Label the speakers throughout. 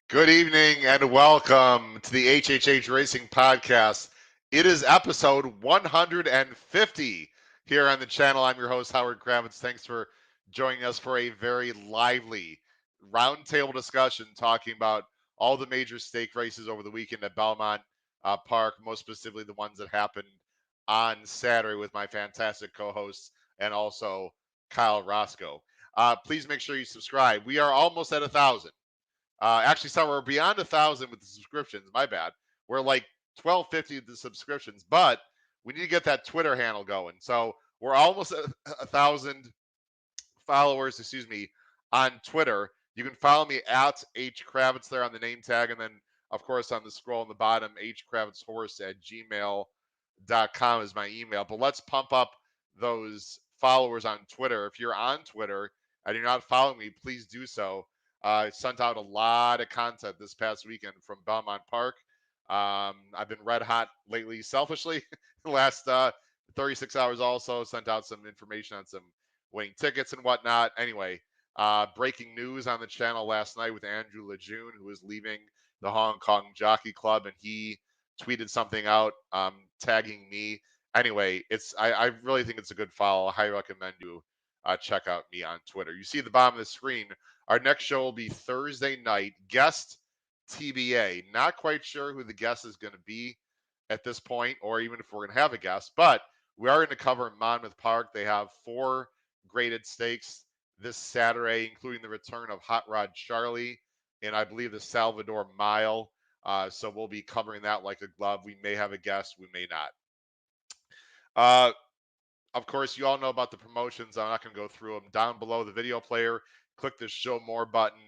Speaker 1: Good evening and welcome to the HHH Racing Podcast. It is episode 150 here on the channel. I'm your host, Howard Kravitz. Thanks for joining us for a very lively roundtable discussion talking about all the major stake races over the weekend at Belmont Park, most specifically the ones that happened on Saturday with my fantastic co hosts and also Kyle Roscoe. Please make sure you subscribe. We are almost at 1,000. Actually, so we're beyond 1,000 with the subscriptions. My bad. We're like 1,250 with the subscriptions, but we need to get that Twitter handle going. So we're almost at 1,000 followers, excuse me, on Twitter. You can follow me at H Kravitz there on the name tag, and then of course on the scroll in the bottom, hkravitzhorse@gmail.com is my email. But let's pump up those followers on Twitter. If you're on Twitter and you're not following me, please do so. I sent out a lot of content this past weekend from Belmont Park. I've been red hot lately, selfishly. The last 36 hours also sent out some information on some winning tickets and whatnot. Anyway, breaking news on the channel last night with Andrew Lejeune, who is leaving the Hong Kong Jockey Club, and he tweeted something out tagging me. Anyway, I really think it's a good follow. I highly recommend you check out me on Twitter. You see at the bottom of the screen, our next show will be Thursday night, guest TBA. Not quite sure who the guest is going to be at this point, or even if we're going to have a guest, but we are going to cover Monmouth Park. They have 4 graded stakes this Saturday, including the return of Hot Rod Charlie and I believe the Salvador Mile. So we'll be covering that like a glove. We may have a guest, we may not. Uh, of course, you all know about the promotions. I'm not going to go through them. Down below the video player, click the show more button.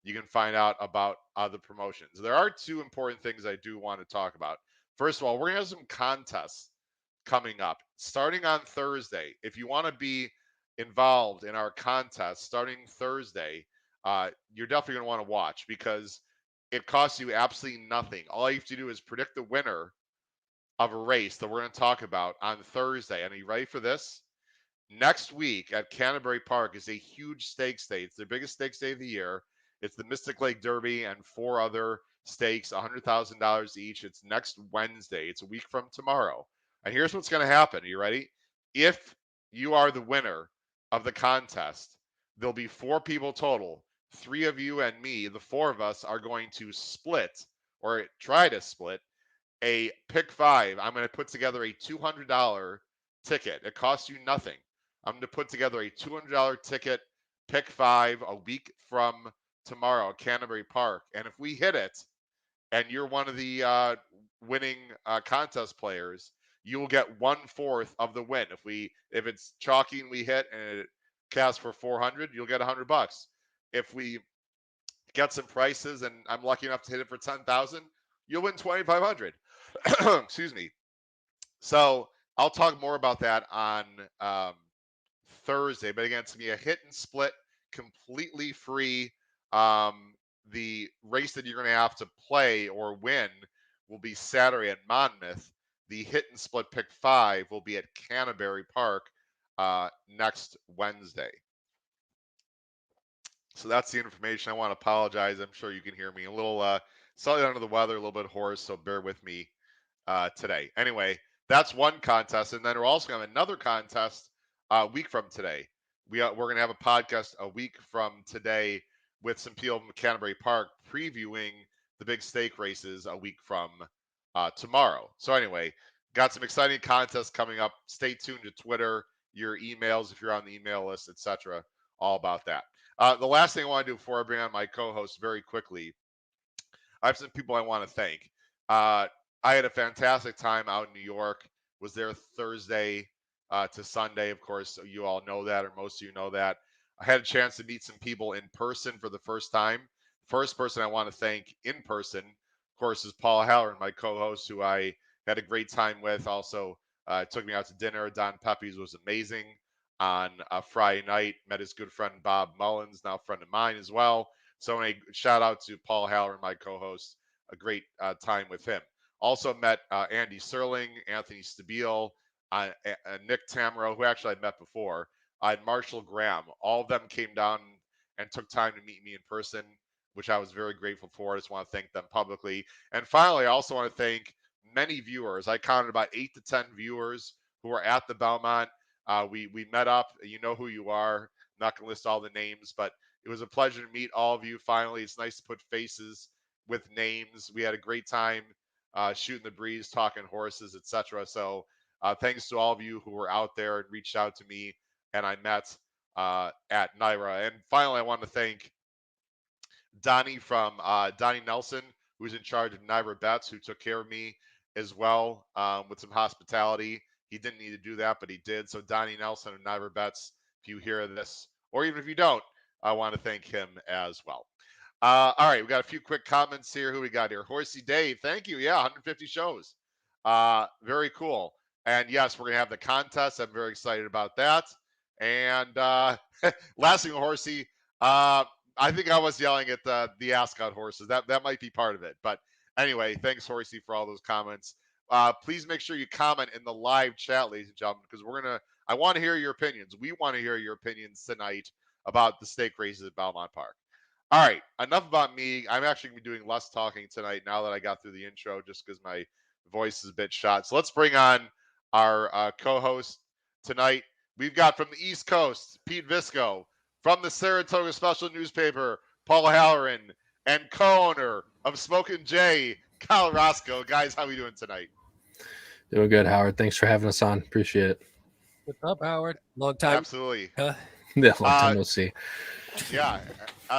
Speaker 1: You can find out about the promotions. There are 2 important things I do want to talk about. First of all, we're going to have some contests coming up starting on Thursday. If you want to be involved in our contest starting Thursday, you're definitely going to want to watch because it costs you absolutely nothing. All you have to do is predict the winner of a race that we're going to talk about on Thursday. And are you ready for this? Next week at Canterbury Park is a huge stakes day. It's their biggest stakes day of the year. It's the Mystic Lake Derby and 4 other stakes, $100,000 each. It's next Wednesday. It's a week from tomorrow. And here's what's going to happen. Are you ready? If you are the winner of the contest, there'll be 4 people total. 3 of you and me, the 4 of us, are going to split or try to split a pick 5. I'm going to put together a $200 ticket. It costs you nothing. I'm going to put together a $200 ticket, pick 5, a week from tomorrow at Canterbury Park. And if we hit it, and you're one of the winning contest players, you will get 1/4 of the win. If it's chalky and we hit and it casts for 400, you'll get $100. If we get some prices and I'm lucky enough to hit it for 10,000, you'll win 2,500. Excuse me. So I'll talk more about that on Thursday. But again, it's gonna be a hit and split, completely free. The race that you're gonna have to play or win will be Saturday at Monmouth. The hit and split pick 5 will be at Canterbury Park next Wednesday. So that's the information. I want to apologize. I'm sure you can hear me a little slightly under the weather, a little bit hoarse, so bear with me today. Anyway, that's one contest, and then we're also going to have another contest a week from today. We're going to have a podcast a week from today with some people from Canterbury Park previewing the big stake races a week from tomorrow. So anyway, got some exciting contests coming up. Stay tuned to Twitter, your emails if you're on the email list, etc. All about that. The last thing I want to do before I bring on my co-host very quickly, I have some people I want to thank. Uh, I had a fantastic time out in New York. Was there Thursday to Sunday, of course. You all know that, or most of you know that. I had a chance to meet some people in person for the first time. First person I want to thank in person, of course, is Paul Halloran, my co-host, who I had a great time with. Also, took me out to dinner. Don Peppies was amazing on a Friday night. Met his good friend Bob Mullins, now a friend of mine as well. So a shout out to Paul Halloran, my co-host. A great time with him. Also met Andy Serling, Anthony Stabile, Nick Tamro, who actually I'd met before, and Marshall Graham. All of them came down and took time to meet me in person, which I was very grateful for. I just want to thank them publicly. And finally, I also want to thank many viewers. I counted about 8 to 10 viewers who were at the Belmont. We met up. You know who you are. I'm not going to list all the names, but it was a pleasure to meet all of you. Finally, it's nice to put faces with names. We had a great time shooting the breeze, talking horses, etc. So thanks to all of you who were out there and reached out to me, and I met at NYRA. And finally, I want to thank Donnie Nelson, who's in charge of NYRA Bets, who took care of me as well with some hospitality. He didn't need to do that, but he did. So Donnie Nelson of NYRA Bets, if you hear this, or even if you don't, I want to thank him as well. All right, we got a few quick comments here. Who we got here? Horsey Dave, thank you. Yeah, 150 shows. Very cool. And yes, we're gonna have the contest. I'm very excited about that. And last thing, Horsey, I think I was yelling at the Ascot horses. That might be part of it. But anyway, thanks, Horsey, for all those comments. Please make sure you comment in the live chat, ladies and gentlemen, because I want to hear your opinions. We want to hear your opinions tonight about the stake races at Belmont Park. All right, enough about me. I'm actually going to be doing less talking tonight now that I got through the intro, just because my voice is a bit shot. So let's bring on our co-host tonight. We've got from the East Coast, Pete Visco, from the Saratoga Special Newspaper, Paul Halloran, and co-owner of Smokin' Jay, Kyle Roscoe. Guys, how are we doing tonight?
Speaker 2: Doing good, Howard. Thanks for having us on. Appreciate it.
Speaker 3: What's up, Howard? Long time.
Speaker 1: Absolutely.
Speaker 2: Yeah, long time no see.
Speaker 1: Yeah.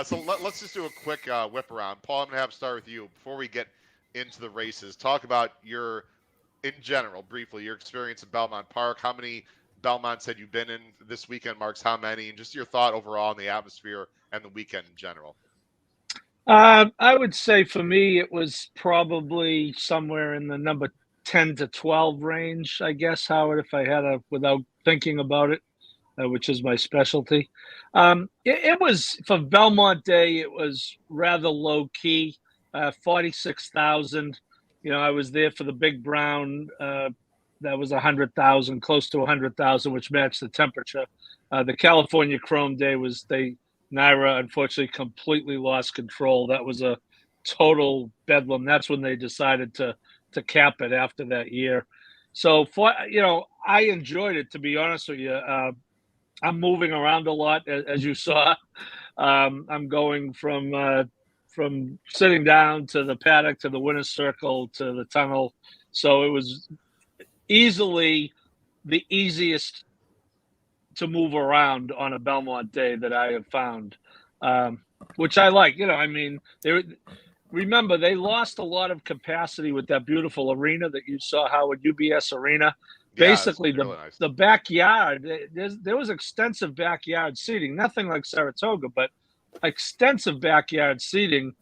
Speaker 1: So let's just do a quick whip around. Paul, I'm going to have to start with you. Before we get into the races, talk about in general, briefly, your experience at Belmont Park. How many Belmonts had you been in this weekend, marks how many, and just your thought overall on the atmosphere and the weekend in general.
Speaker 4: I would say for me, it was probably somewhere in the number 10 to 12 range, I guess, Howard, if I had without thinking about it, which is my specialty. It was, for Belmont Day, it was rather low key, 46,000. I was there for the Big Brown. That was 100,000, close to 100,000, which matched the temperature. The California Chrome Day NYRA unfortunately completely lost control. That was a total bedlam. That's when they decided to cap it after that year. So I enjoyed it, to be honest with you. I'm moving around a lot, as you saw. I'm going from sitting down to the paddock to the winner's circle to the tunnel. So it was easily the easiest to move around on a Belmont Day that I have found, which I like. Remember, they lost a lot of capacity with that beautiful arena that you saw, Howard, UBS Arena.
Speaker 1: Yeah,
Speaker 4: basically,
Speaker 1: really nice.
Speaker 4: The backyard, there was extensive backyard seating, nothing like Saratoga, but extensive backyard seating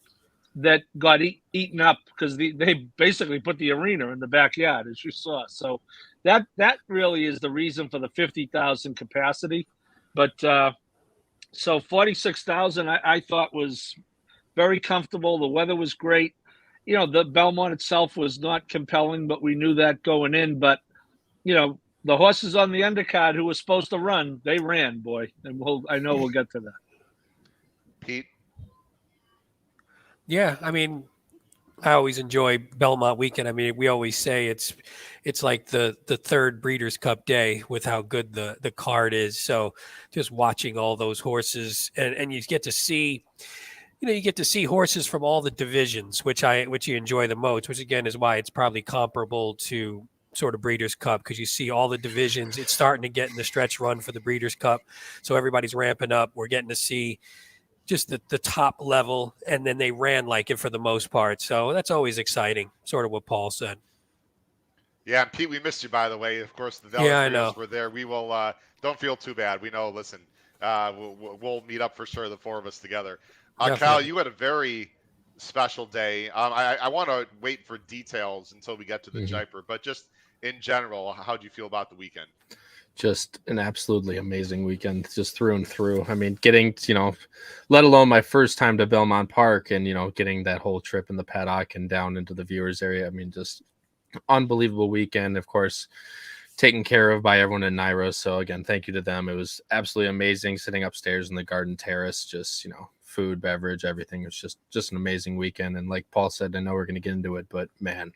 Speaker 4: that got eaten up because they basically put the arena in the backyard, as you saw. So that really is the reason for the 50,000 capacity. But so 46,000 I thought was very comfortable. The weather was great. The Belmont itself was not compelling, but we knew that going in. But, the horses on the undercard who were supposed to run, they ran, boy. And I know we'll get to that.
Speaker 1: Pete?
Speaker 3: Yeah, I always enjoy Belmont weekend. We always say it's like the third Breeders' Cup day with how good the card is. So just watching all those horses and you get to see, horses from all the divisions, which you enjoy the most, which again is why it's probably comparable to sort of Breeders' Cup, because you see all the divisions. It's starting to get in the stretch run for the Breeders' Cup. So everybody's ramping up. We're getting to see just the top level, and then they ran like it for the most part. So that's always exciting, sort of what Paul said.
Speaker 1: Yeah, and Pete, we missed you, by the way. Of course, the
Speaker 3: Delaware
Speaker 1: were there. We will, don't feel too bad. We know, listen, we'll meet up for sure, the four of us together. Kyle, you had a very special day. I want to wait for details until we get to the Jaipur, but just in general, how do you feel about the weekend?
Speaker 2: Just an absolutely amazing weekend, just through and through. Getting, let alone my first time to Belmont Park and, getting that whole trip in the paddock and down into the viewers area. Just unbelievable weekend. Of course, taken care of by everyone in Naira. So again, thank you to them. It was absolutely amazing sitting upstairs in the garden terrace, just, food, beverage, everything. It was just an amazing weekend. And like Paul said, I know we're going to get into it, but man,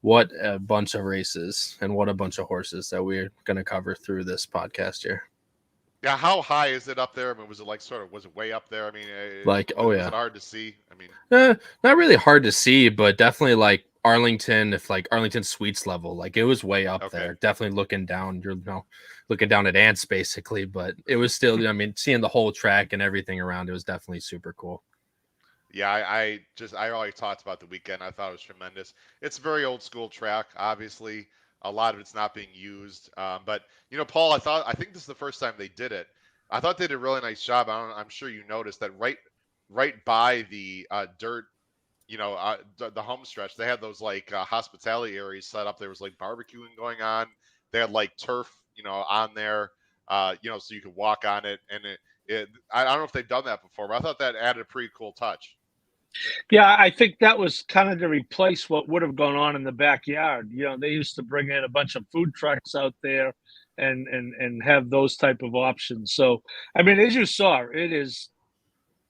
Speaker 2: what a bunch of races and what a bunch of horses that we're going to cover through this podcast here.
Speaker 1: Yeah, how high is it up there? I mean, was it was it way up there? I mean,
Speaker 2: Like,
Speaker 1: was it hard to see? I mean,
Speaker 2: not really hard to see, but definitely like Arlington, if like Arlington Suites level, like it was way up there. Definitely looking down, looking down at ants basically, but it was still, I mean, seeing the whole track and everything around, it was definitely super cool.
Speaker 1: Yeah, I already talked about the weekend. I thought it was tremendous. It's a very old school track. Obviously, a lot of it's not being used. But Paul, I think this is the first time they did it. I thought they did a really nice job. I'm sure you noticed that right by the dirt, the home stretch, they had those like hospitality areas set up. There was like barbecuing going on. They had like turf, on there, so you could walk on it. And I don't know if they've done that before, but I thought that added a pretty cool touch.
Speaker 4: Yeah, I think that was kind of to replace what would have gone on in the backyard. They used to bring in a bunch of food trucks out there and have those type of options. So, I mean, as you saw, it is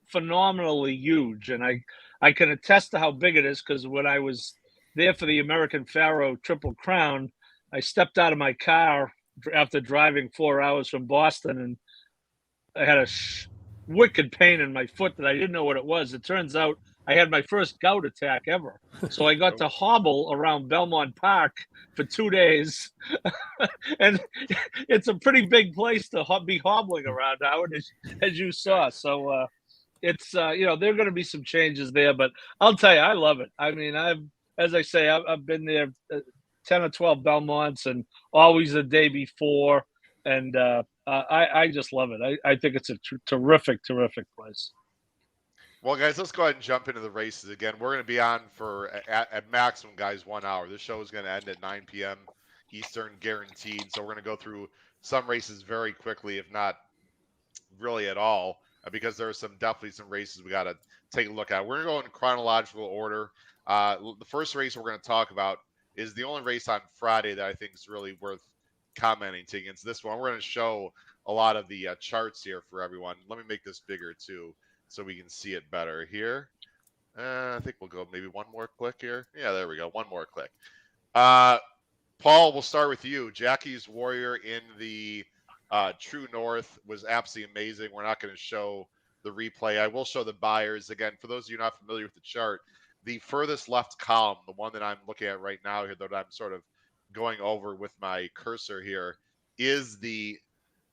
Speaker 4: phenomenally huge, and I can attest to how big it is because when I was there for the American Pharoah Triple Crown, I stepped out of my car after driving 4 hours from Boston, and I had a wicked pain in my foot that I didn't know what it was. It turns out I had my first gout attack ever. So I got to hobble around Belmont Park for 2 days. And it's a pretty big place to be hobbling around, Howard, as you saw. So it's, there are going to be some changes there, but I'll tell you, I love it. I mean, as I say, I've been there 10 or 12 Belmonts and always the day before. And I just love it. I think it's a terrific place.
Speaker 1: Well, guys, let's go ahead and jump into the races again. We're going to be on for at maximum, guys, 1 hour. This show is going to end at 9 p.m. Eastern, guaranteed. So we're going to go through some races very quickly, if not really at all, because there are definitely some races we got to take a look at. We're going to go in chronological order. The first race we're going to talk about is the only race on Friday that I think is really worth commenting against. This one, we're going to show a lot of the charts here for everyone. Let me make this bigger too, so we can see it better here. I think we'll go maybe one more click here. Yeah, there we go. One more click. Paul, we'll start with you. Jackie's Warrior in the True North was absolutely amazing. We're not going to show the replay. I will show the buyers. Again, for those of you not familiar with the chart, the furthest left column, the one that I'm looking at right now here, that I'm sort of going over with my cursor here, is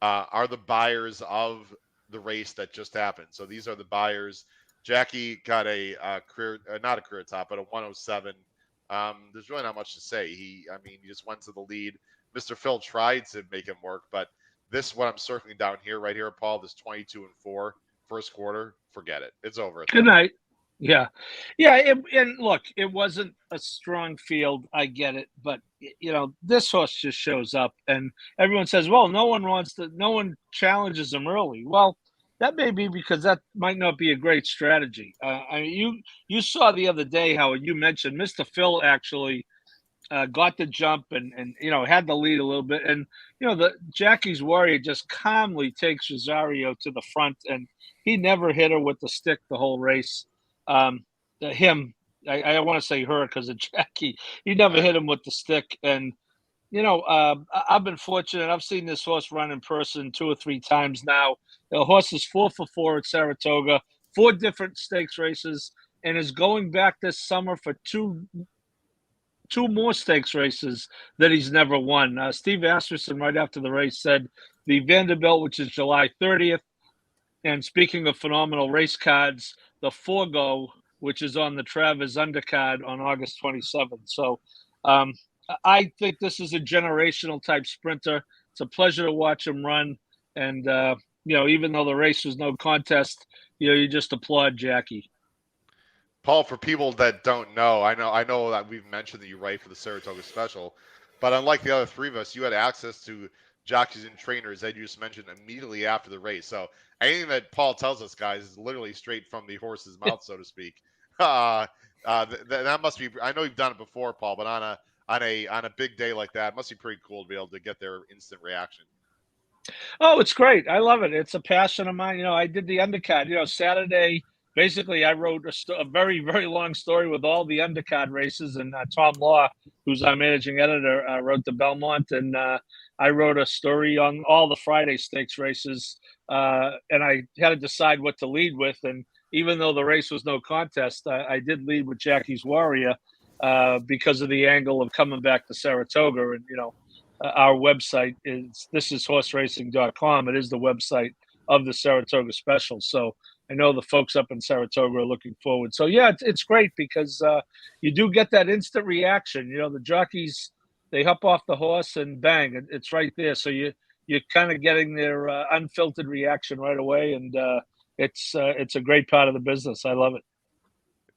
Speaker 1: are the buyers of the race that just happened. So these are the buyers. Jackie got a career, not a career top, but a 107. There's really not much to say. He just went to the lead. Mr. Phil tried to make him work, but this, what I'm circling down here, right here, Paul, this 22-4 first quarter, forget it. It's over.
Speaker 4: Good night. Yeah. And look, it wasn't a strong field. I get it. But, this horse just shows up and everyone says, well, no one challenges him early. Well, that may be because that might not be a great strategy. You saw the other day how you mentioned Mr. Phil actually got the jump and had the lead a little bit. And, the Jackie's Warrior just calmly takes Rosario to the front, and he never hit her with the stick the whole race. I want to say her because of Jackie. He never hit him with the stick. And, I've been fortunate. I've seen this horse run in person 2 or 3 times now. The horse is 4 for 4 at Saratoga, 4 different stakes races, and is going back this summer for two more stakes races that he's never won. Steve Asterson, right after the race, said the Vanderbilt, which is July 30th. And speaking of phenomenal race cards, the Forgo, which is on the Travers undercard on August 27th. So I think this is a generational type sprinter. It's a pleasure to watch him run. And, even though the race was no contest, you just applaud Jackie.
Speaker 1: Paul, for people that don't know, I know that we've mentioned that you write for the Saratoga Special, but unlike the other 3 of us, you had access to jockeys and trainers that you just mentioned immediately after the race. So anything that Paul tells us, guys, is literally straight from the horse's mouth, so to speak. That must be. I know you've done it before, Paul, but on on a big day like that. It must be pretty cool to be able to get their instant reaction.
Speaker 4: Oh, it's great. I love it. It's a passion of mine. I did the undercard. Saturday, basically, I wrote a very, very long story with all the undercard races. And Tom Law, who's our managing editor, wrote the Belmont. And I wrote a story on all the Friday stakes races. And I had to decide what to lead with. And even though the race was no contest, I did lead with Jackie's Warrior because of the angle of coming back to Saratoga. And, our website is thisisHorseRacing.com. It is the website of the Saratoga Special. So I know the folks up in Saratoga are looking forward. So yeah, it's great because you do get that instant reaction. The jockeys, they hop off the horse and bang, it's right there. So you're kind of getting their unfiltered reaction right away, and it's a great part of the business. I love it.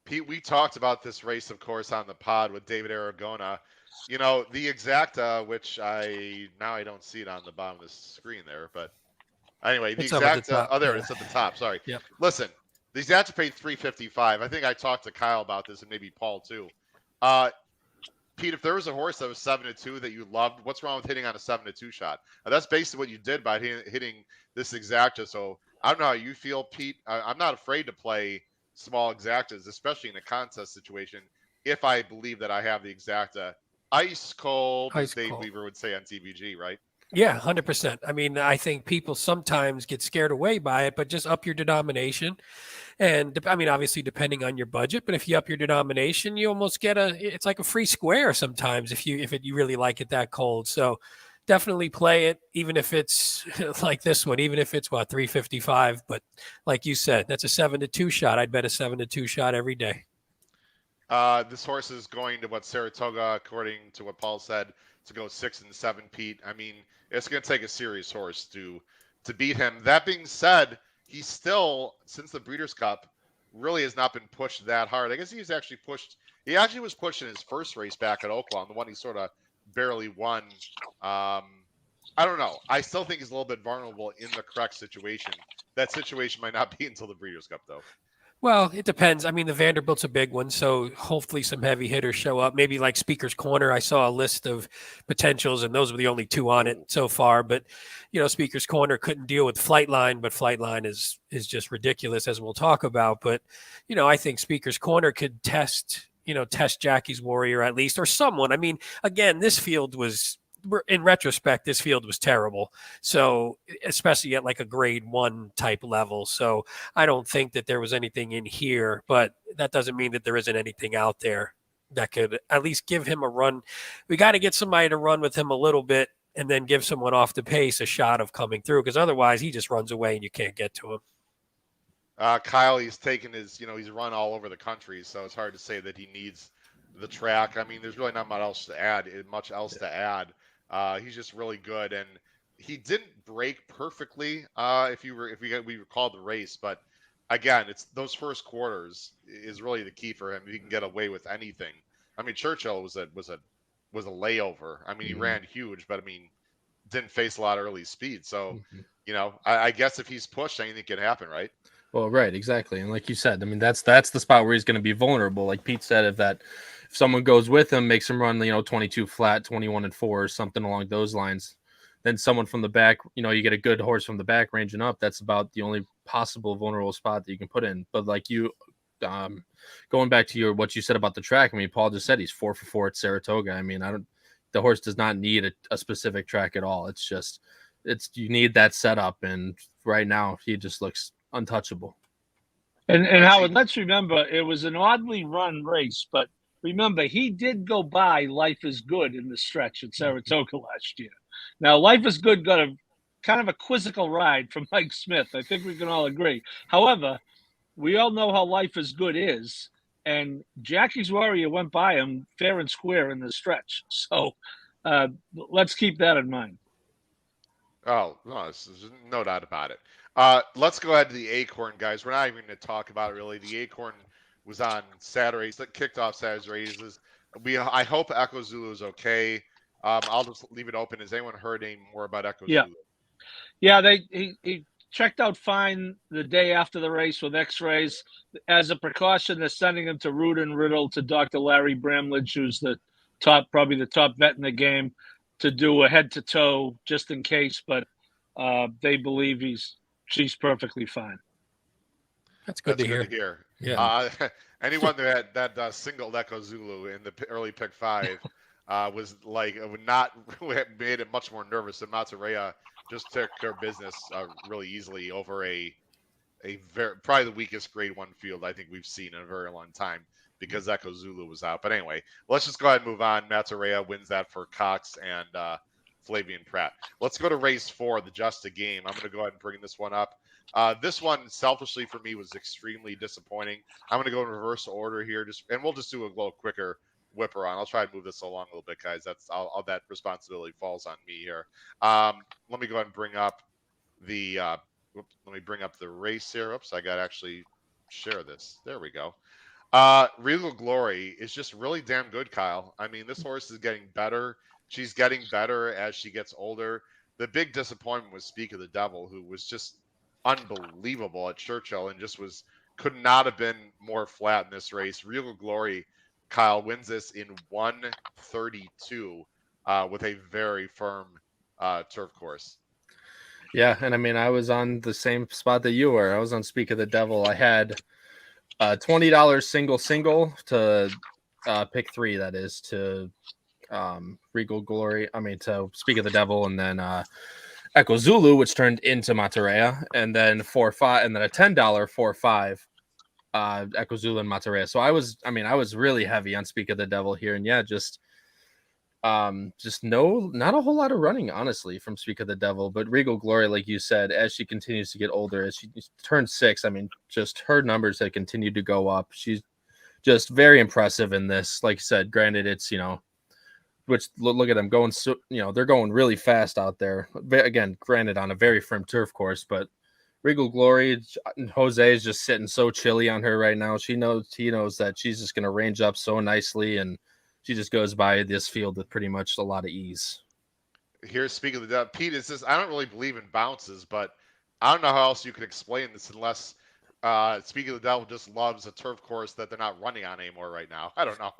Speaker 1: Pete, we talked about this race, of course, on the pod with David Aragona. The exacta, which I don't see it on the bottom of the screen there, but anyway, the
Speaker 3: It's up at the
Speaker 1: exacta.
Speaker 3: top,
Speaker 1: Oh, there
Speaker 3: yeah.
Speaker 1: it's at the top. Sorry.
Speaker 3: Yep.
Speaker 1: Listen, the exacta paid $355. I think I talked to Kyle about this and maybe Paul too. Pete, if there was a horse that was 7-2 that you loved, what's wrong with hitting on a 7-2 shot? That's basically what you did by hitting this exacta. So I don't know how you feel, Pete. I'm not afraid to play small exactas, especially in a contest situation, if I believe that I have the exacta ice cold, as Dave Weaver would say on TBG, right?
Speaker 3: Yeah, 100%. I mean, I think people sometimes get scared away by it, but just up your denomination. And I mean, obviously, depending on your budget, but if you up your denomination, you almost get it's like a free square sometimes if you really like it that cold. So definitely play it, even if it's like this one, even if it's $355. But like you said, that's a 7-2 shot. I'd bet a 7-2 shot every day.
Speaker 1: This horse is going to Saratoga, according to what Paul said, to go 6 and 7, Pete. I mean, it's going to take a serious horse to beat him. That being said, he still, since the Breeders' Cup, really has not been pushed that hard. I guess he's actually pushed. He actually was pushed in his first race back at Oaklawn, the one he sort of barely won. I don't know. I still think he's a little bit vulnerable in the correct situation. That situation might not be until the Breeders' Cup, though.
Speaker 3: Well, it depends. I mean, the Vanderbilt's a big one, so hopefully some heavy hitters show up. Maybe like Speaker's Corner. I saw a list of potentials, and those were the only two on it so far. But, Speaker's Corner couldn't deal with Flightline, but Flightline is just ridiculous, as we'll talk about. But, I think Speaker's Corner could test Jackie's Warrior at least, or someone. I mean, again, this field was, in retrospect, this field was terrible. So especially at like a grade 1 type level. So I don't think that there was anything in here, but that doesn't mean that there isn't anything out there that could at least give him a run. We got to get somebody to run with him a little bit and then give someone off the pace a shot of coming through, because otherwise he just runs away and you can't get to him.
Speaker 1: Kyle, he's taken his, he's run all over the country, so it's hard to say that he needs the track. I mean, there's really not much else to add. He's just really good, and he didn't break perfectly. We recall the race, but again, it's those first quarters is really the key for him. He can get away with anything. I mean, Churchill was a layover. I mean, he ran huge, but I mean, didn't face a lot of early speed. So, I guess if he's pushed, anything can happen, right?
Speaker 2: Well, right, exactly, and like you said, I mean, that's the spot where he's going to be vulnerable. Like Pete said, if someone goes with him, makes him run, 22 flat, 21 and 4, or something along those lines, then someone from the back, you get a good horse from the back ranging up. That's about the only possible vulnerable spot that you can put in. But like you, going back to what you said about the track, I mean, Paul just said he's 4 for 4 at Saratoga. I mean, the horse does not need a specific track at all. It's just, you need that setup. And right now he just looks untouchable.
Speaker 4: And Howard, let's remember, it was an oddly run race, but remember, he did go by Life is Good in the stretch at Saratoga last year. Now, Life is Good got a kind of a quizzical ride from Mike Smith. I think we can all agree. However, we all know how Life is Good is, and Jackie's Warrior went by him fair and square in the stretch. So let's keep that in mind.
Speaker 1: Oh, no, there's no doubt about it. Let's go ahead to the Acorn, guys. We're not even going to talk about it, really. The Acorn was on Saturday. It kicked off Saturday's races. I hope Echo Zulu is okay. I'll just leave it open. Has anyone heard any more about Echo Zulu?
Speaker 4: Yeah, he checked out fine the day after the race with x-rays. As a precaution, they're sending him to Root and Riddle to Dr. Larry Bramlage, who's the probably the top vet in the game, to do a head to toe just in case. But they believe she's perfectly fine.
Speaker 3: That's good to hear. Yeah.
Speaker 1: Anyone that singled Echo Zulu in the early pick 5 was like it would not made it much more nervous. And Matsureya just took her business really easily over a very probably the weakest grade 1 field I think we've seen in a very long time because Echo Zulu was out. But anyway, let's just go ahead and move on. Matsureya wins that for Cox and Flavian Pratt. Let's go to race 4, the Just a Game. I'm going to go ahead and bring this one up. This one, selfishly for me, was extremely disappointing. I'm going to go in reverse order here, and we'll just do a little quicker whipper on. I'll try and move this along a little bit, guys. All that responsibility falls on me here. Let me go ahead and bring up the race here. Oops, I got to actually share this. There we go. Regal Glory is just really damn good, Kyle. I mean, this horse is getting better. She's getting better as she gets older. The big disappointment was Speak of the Devil, who was just unbelievable at Churchill and could not have been more flat in this race. Regal Glory, Kyle, wins this in 132 with a very firm turf course.
Speaker 2: Yeah, and I mean, I was on the same spot that you were. I was on Speak of the Devil. I had $20 single to pick 3. That is to Regal Glory. I mean, to Speak of the Devil, and then Echo Zulu, which turned into Matsureya, and then 4-5, and then a $10 4-5 Echo Zulu and Matsureya. So I was really heavy on Speak of the Devil here, and yeah, just not a whole lot of running, honestly, from Speak of the Devil. But Regal Glory, like you said, as she continues to get older, as she turns 6, I mean, just her numbers have continued to go up. She's just very impressive in this. Like you said, granted, it's, which look at them going, so, they're going really fast out there. Again, granted, on a very firm turf course, but Regal Glory, Jose is just sitting so chilly on her right now. He knows that she's just going to range up so nicely, and she just goes by this field with pretty much a lot of ease.
Speaker 1: Here, speaking of the devil, Pete, I don't really believe in bounces, but I don't know how else you could explain this unless speaking of the devil just loves a turf course that they're not running on anymore right now. I don't know.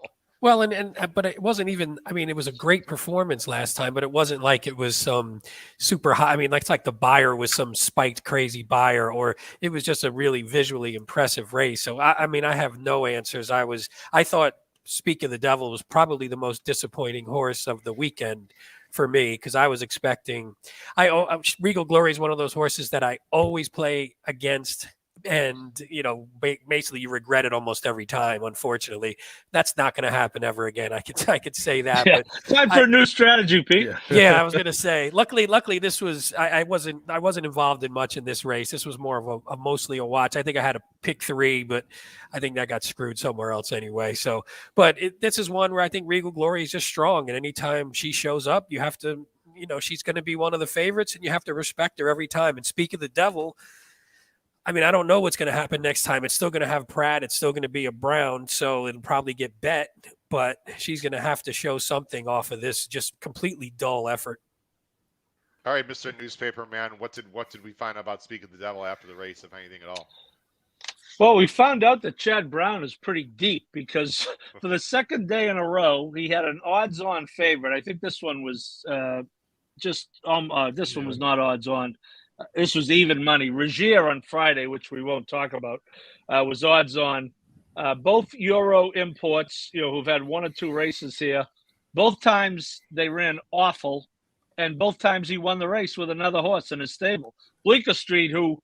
Speaker 3: Well, but it wasn't even. I mean, it was a great performance last time, but it wasn't like it was some super high. I mean, it's like the buyer was some spiked crazy buyer, or it was just a really visually impressive race. So I mean, I have no answers. I thought Speak of the Devil was probably the most disappointing horse of the weekend for me, because I was expecting. Regal Glory is one of those horses that I always play against. And, basically you regret it almost every time. Unfortunately, that's not going to happen ever again. I could say that.
Speaker 4: Yeah.
Speaker 3: But
Speaker 4: time for a new strategy, Pete.
Speaker 3: Yeah, I was going to say, luckily this was, I wasn't involved in much in this race. This was more of a mostly a watch. I think I had a pick 3, but I think that got screwed somewhere else anyway. So, but this is one where I think Regal Glory is just strong. And anytime she shows up, you have to, she's going to be one of the favorites, and you have to respect her every time. And Speak of the Devil, I mean, I don't know what's going to happen next time. It's still going to have Pratt. It's still going to be a Brown, so it'll probably get bet. But she's going to have to show something off of this just completely dull effort.
Speaker 1: All right, Mr. Newspaper Man, what did we find out about Speak of the Devil after the race, if anything at all?
Speaker 4: Well, we found out that Chad Brown is pretty deep because for the second day in a row, he had an odds-on favorite. I think this one was one was not odds-on. This was even money. Regier on Friday, which we won't talk about, was odds on. Both Euro imports, who've had 1 or 2 races here, both times they ran awful, and both times he won the race with another horse in his stable. Bleecker Street, who,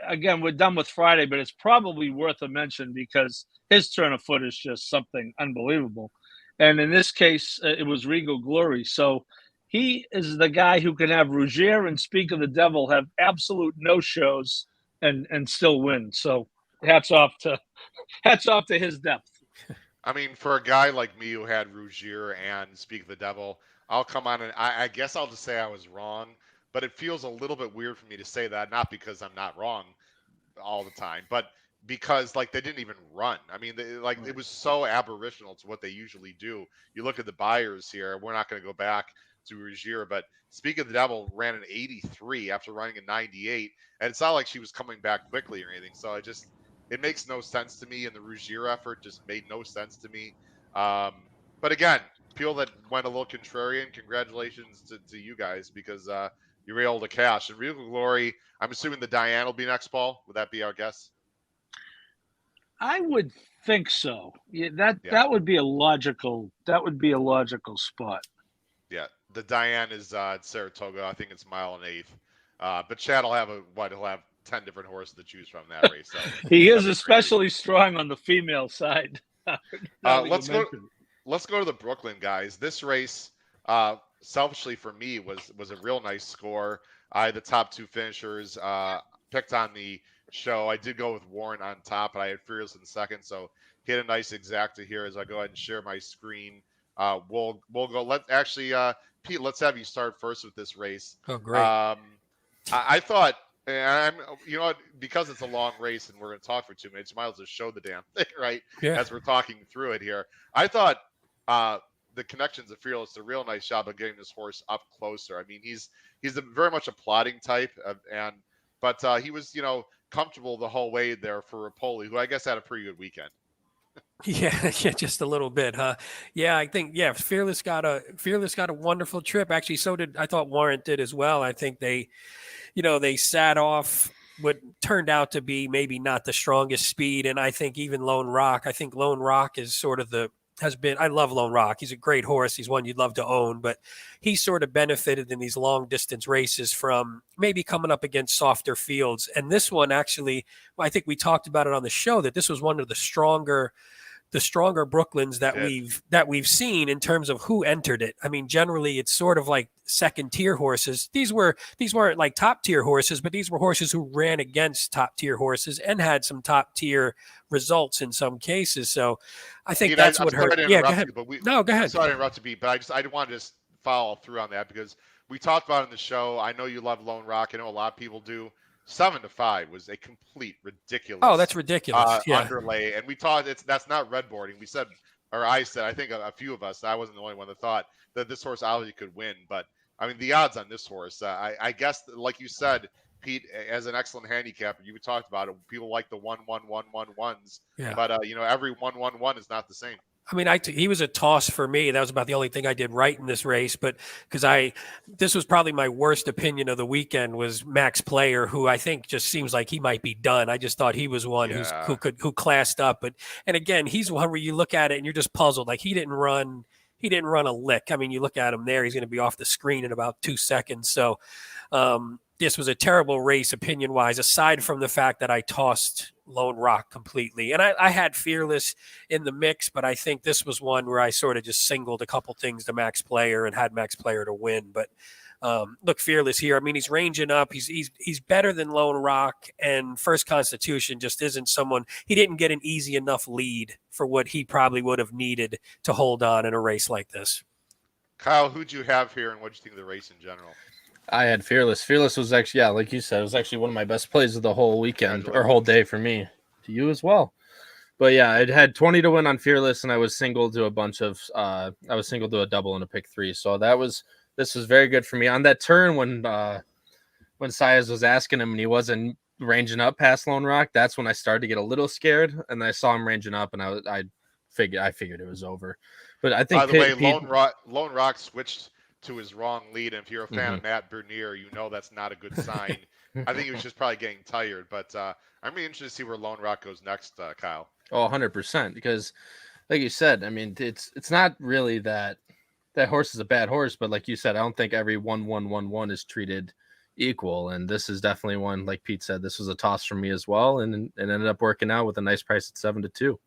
Speaker 4: again, we're done with Friday, but it's probably worth a mention because his turn of foot is just something unbelievable. And in this case, it was Regal Glory. So he is the guy who can have Rougier and Speak of the Devil have absolute no-shows and still win. So hats off to his depth.
Speaker 1: I mean, for a guy like me who had Rougier and Speak of the Devil, I'll come on and I guess I'll just say I was wrong, but it feels a little bit weird for me to say that, not because I'm not wrong all the time, but because they didn't even run. I mean, it was so aberrational to what they usually do. You look at the buyers here. We're not going to go back to Rougier, but Speak of the Devil ran an 83 after running a 98, and it's not like she was coming back quickly or anything. So it makes no sense to me, and the Rougier effort just made no sense to me. But again, people that went a little contrarian, congratulations to you guys because you were able to cash. And Real Glory, I'm assuming the Diane will be next, Paul. Would that be our guess?
Speaker 4: I would think so. Yeah,
Speaker 1: Yeah.
Speaker 4: that would be a logical spot.
Speaker 1: Yeah, the Diane is at Saratoga. I think it's mile and eighth. But Chad will have he'll have 10 different horses to choose from that race. So
Speaker 4: He is especially strong on the female side.
Speaker 1: let's go to the Brooklyn guys. This race, selfishly for me, was a real nice score. I had the top two finishers picked on the show. I did go with Warren on top, but I had Fearless in second. So he had a nice exacta here as I go ahead and share my screen. We'll go. Pete, let's have you start first with this race.
Speaker 3: Oh, great.
Speaker 1: I thought, and because it's a long race and we're going to talk for 2 minutes, you might as well show the damn thing, right?
Speaker 3: Yeah.
Speaker 1: As we're talking through it here. I thought the connections of Fearless did a real nice job of getting this horse up closer. I mean, he's very much a plotting type, but he was, comfortable the whole way there for Rapoli, who I guess had a pretty good weekend.
Speaker 3: Yeah, just a little bit, huh? Yeah, I think Fearless got a wonderful trip. Actually, so did I thought Warrant did as well. I think they sat off what turned out to be maybe not the strongest speed, and I think even Lone Rock. I think Lone Rock is sort of I love Lone Rock. He's a great horse. He's one you'd love to own, but he sort of benefited in these long distance races from maybe coming up against softer fields. And this one actually, I think we talked about it on the show that this was one of the stronger Brooklyns that we've seen in terms of who entered it. I mean, generally it's sort of like second tier horses. These weren't like top tier horses, but these were horses who ran against top tier horses and had some top tier results in some cases. So I think that's what hurt. Yeah, go ahead. No, go ahead.
Speaker 1: Sorry to interrupt you, Pete, but I wanted to just follow through on that because we talked about it in the show. I know you love Lone Rock. I know a lot of people do. 7-5 was a complete ridiculous.
Speaker 3: Oh, that's ridiculous.
Speaker 1: Underlay, and we talked. That's not redboarding. We said, or I said, I think a few of us. I wasn't the only one that thought that this horse obviously could win. But I mean, the odds on this horse, I guess, like you said, Pete, as an excellent handicapper, you talked about it. People like the 1-1-1-1-1s.
Speaker 3: Yeah.
Speaker 1: But every 1-1-1 is not the same.
Speaker 3: I mean, he was a toss for me. That was about the only thing I did right in this race. But because this was probably my worst opinion of the weekend was Max Player, who I think just seems like he might be done. I just thought he was one who classed up. And again, he's one where you look at it and you're just puzzled. Like he didn't run a lick. I mean, you look at him there, he's going to be off the screen in about 2 seconds. So this was a terrible race opinion wise, aside from the fact that I tossed Lone Rock completely. And I had Fearless in the mix, but I think this was one where I sort of just singled a couple things to Max Player and had Max Player to win. But look, Fearless here. I mean, he's ranging up. He's better than Lone Rock, and First Constitution just isn't someone. He didn't get an easy enough lead for what he probably would have needed to hold on in a race like this.
Speaker 1: Kyle, who'd you have here, and what'd you think of the race in general?
Speaker 2: I had Fearless. Fearless was actually, like you said, it was actually one of my best plays of the whole weekend or whole day for me. To you as well. But yeah, I had 20 to win on Fearless, and I was singled to a bunch of singled to a double and a pick 3. So this was very good for me. On that turn when Saez was asking him and he wasn't ranging up past Lone Rock, that's when I started to get a little scared, and I saw him ranging up, and I figured it was over. But I think,
Speaker 1: by the way, Lone Rock switched to his wrong lead, and if you're a fan of Matt Bernier, you know that's not a good sign. I think he was just probably getting tired, but I'm really interested to see where Lone Rock goes next, Kyle.
Speaker 2: Oh, 100%, because like you said, I mean, it's not really that horse is a bad horse, but like you said, I don't think every 1-1-1-1 is treated equal, and this is definitely one, like Pete said, this was a toss for me as well, and it ended up working out with a nice price at 7-2.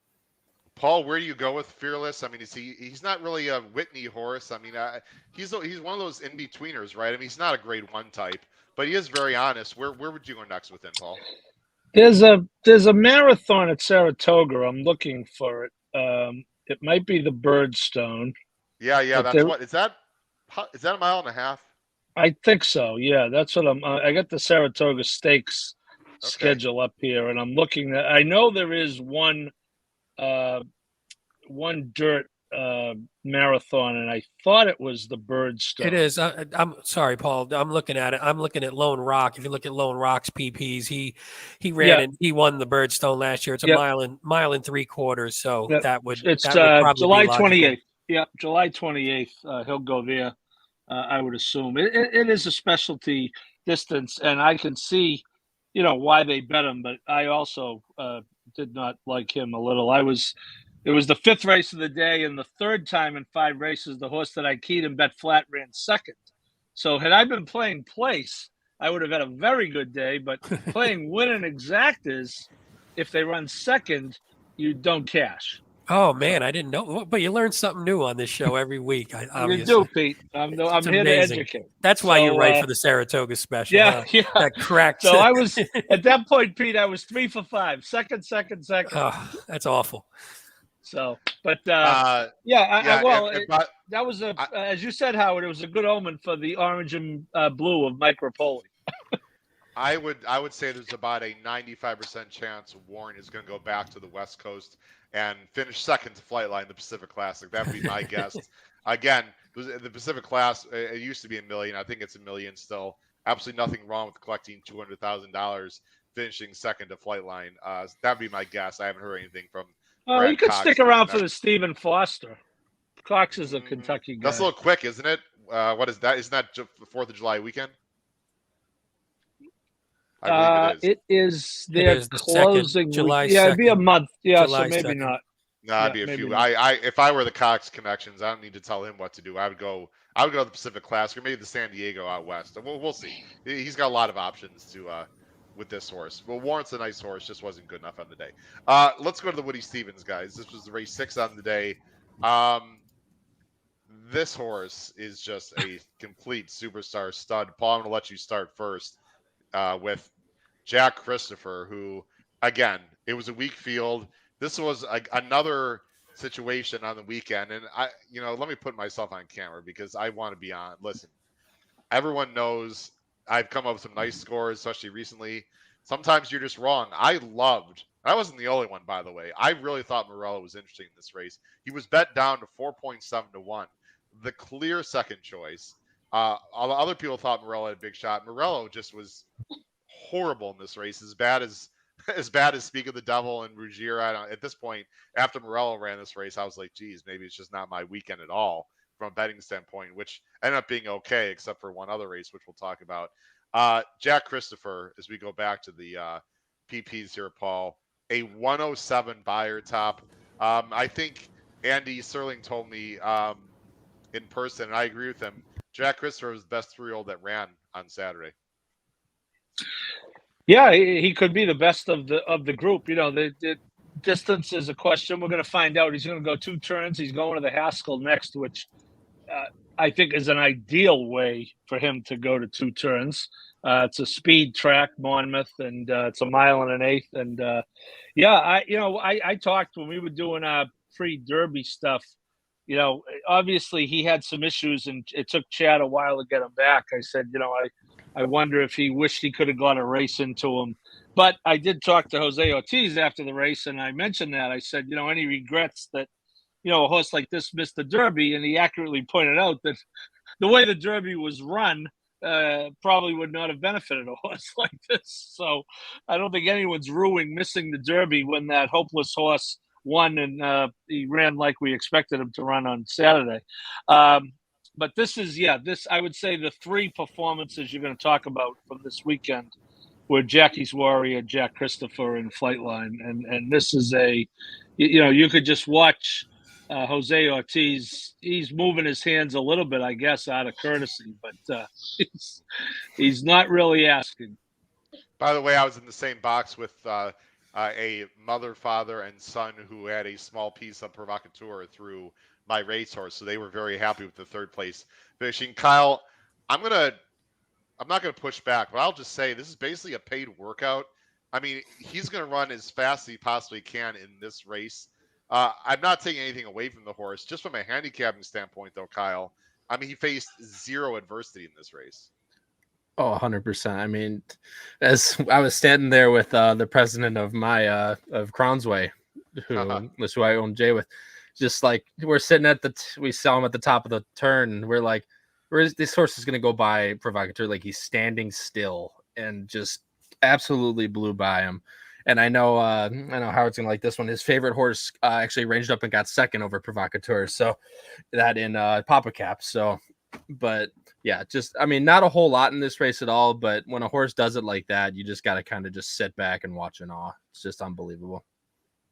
Speaker 1: Paul, where do you go with Fearless? I mean, he's not really a Whitney horse. I mean, he's one of those in-betweeners, right? I mean, he's not a grade 1 type, but he is very honest. Where would you go next with him, Paul?
Speaker 4: There's a marathon at Saratoga. I'm looking for it. It might be the Birdstone.
Speaker 1: Yeah. That's what is that? Is that a mile and a half?
Speaker 4: I think so. Yeah, that's what I got the Saratoga Stakes schedule up here, and I'm looking at. I know there is one dirt marathon, and I thought it was the Birdstone.
Speaker 3: It is. I'm sorry, Paul. I'm looking at it. I'm looking at Lone Rock. If you look at Lone Rock's PPs, he ran and he won the Birdstone last year. It's a mile and 3/4. So
Speaker 4: it's
Speaker 3: that would probably
Speaker 4: July 28th. Yeah, July 28th, he'll go there. I would assume it is a specialty distance, and I can see, why they bet him. But I also did not like him a little. It was the fifth race of the day, and the third time in 5 races, the horse that I keyed and bet flat ran second. So had I been playing place, I would have had a very good day. But playing win and exact is, if they run second, you don't cash.
Speaker 3: Oh man, I didn't know. But you learn something new on this show every week. Obviously,
Speaker 4: you do, Pete. I'm
Speaker 3: it's
Speaker 4: here to
Speaker 3: amazing.
Speaker 4: educate.
Speaker 3: That's why you write for the Saratoga special.
Speaker 4: Yeah,
Speaker 3: huh?
Speaker 4: yeah.
Speaker 3: That cracked.
Speaker 4: So I was at that point, Pete. I was 3 for 5. Second.
Speaker 3: Oh, that's awful.
Speaker 4: So, but
Speaker 1: But
Speaker 4: that was as you said, Howard. It was a good omen for the orange and blue of Mike Rapoli.
Speaker 1: I would say there's about a 95% chance Warren is going to go back to the West Coast and finish second to Flightline, the Pacific Classic. That would be my guess. Again, the Pacific Class, it used to be $1 million. I think it's $1 million still. Absolutely nothing wrong with collecting $200,000, finishing second to Flightline. That'd be my guess. I haven't heard anything from.
Speaker 4: Oh, you could stick around for the Stephen Foster. Cox is a Kentucky guy.
Speaker 1: That's a little quick, isn't it? What is that? Isn't that the 4th of July weekend? I believe
Speaker 4: it is. They're closing
Speaker 3: July.
Speaker 4: Yeah, it'd be a month. Yeah,
Speaker 3: July
Speaker 4: so maybe
Speaker 3: 2nd.
Speaker 4: not.
Speaker 1: No, it'd be a few. If I were the Cox connections, I don't need to tell him what to do. I would go to the Pacific Classic or maybe the San Diego out west. We'll see. He's got a lot of options to with this horse. Well, Warrant's a nice horse, just wasn't good enough on the day. Let's go to the Woody Stevens, guys. This was the race 6 on the day. This horse is just a complete superstar stud. Paul, I'm going to let you start first with Jack Christopher, who, again, it was a weak field. This was another situation on the weekend. And let me put myself on camera because I want to be on. Listen, everyone knows I've come up with some nice scores, especially recently. Sometimes you're just wrong. I wasn't the only one, by the way. I really thought Morello was interesting in this race. He was bet down to 4.7 to 1. The clear second choice. Other people thought Morello had a big shot. Morello just was horrible in this race. As bad as Speak of the Devil and Ruggiero. At this point, after Morello ran this race, I was like, geez, maybe it's just not my weekend at all from a betting standpoint, which ended up being okay, except for one other race, which we'll talk about. Jack Christopher, as we go back to the PPs here, Paul, a 107 buyer top. I think Andy Serling told me in person, and I agree with him, Jack Christopher was the best 3-year-old that ran on Saturday.
Speaker 4: Yeah, he could be the best of the group. The distance is a question. We're going to find out. He's going to go 2 turns. He's going to the Haskell next, which I think is an ideal way for him to go to 2 turns. It's a speed track, Monmouth, and it's a 1.1 miles. And I talked when we were doing our pre-Derby stuff. Obviously he had some issues, and it took Chad a while to get him back. I said, I wonder if he wished he could have got a race into him. But I did talk to Jose Ortiz after the race, and I mentioned that. I said, any regrets that, a horse like this missed the Derby? And he accurately pointed out that the way the Derby was run probably would not have benefited a horse like this. So I don't think anyone's ruining missing the Derby when that hopeless horse won and he ran like we expected him to run on Saturday. But this is, I would say the 3 performances you're going to talk about from this weekend were Jackie's Warrior, Jack Christopher, and Flightline. And this is you could just watch Jose Ortiz. He's moving his hands a little bit, I guess, out of courtesy, but he's not really asking.
Speaker 1: By the way, I was in the same box with a mother, father, and son who had a small piece of provocateur through my racehorse, so they were very happy with the 3rd place finishing. Kyle, I'm not going to push back, but I'll just say this is basically a paid workout. I mean, he's going to run as fast as he possibly can in this race. I'm not taking anything away from the horse. Just from a handicapping standpoint, though, Kyle, I mean, he faced 0 adversity in this race.
Speaker 2: Oh, 100%. I mean, as I was standing there with the president of my of Crownsway, who I own Jay with, just like we're sitting at we saw him at the top of the turn. And we're like, this horse is going to go by provocateur. Like he's standing still and just absolutely blew by him. And I know Howard's gonna like this one. His favorite horse actually ranged up and got second over Provocateur. So that in Papa Cap. So, but yeah, just I mean, not a whole lot in this race at all. But when a horse does it like that, you just got to kind of just sit back and watch in awe. It's just unbelievable.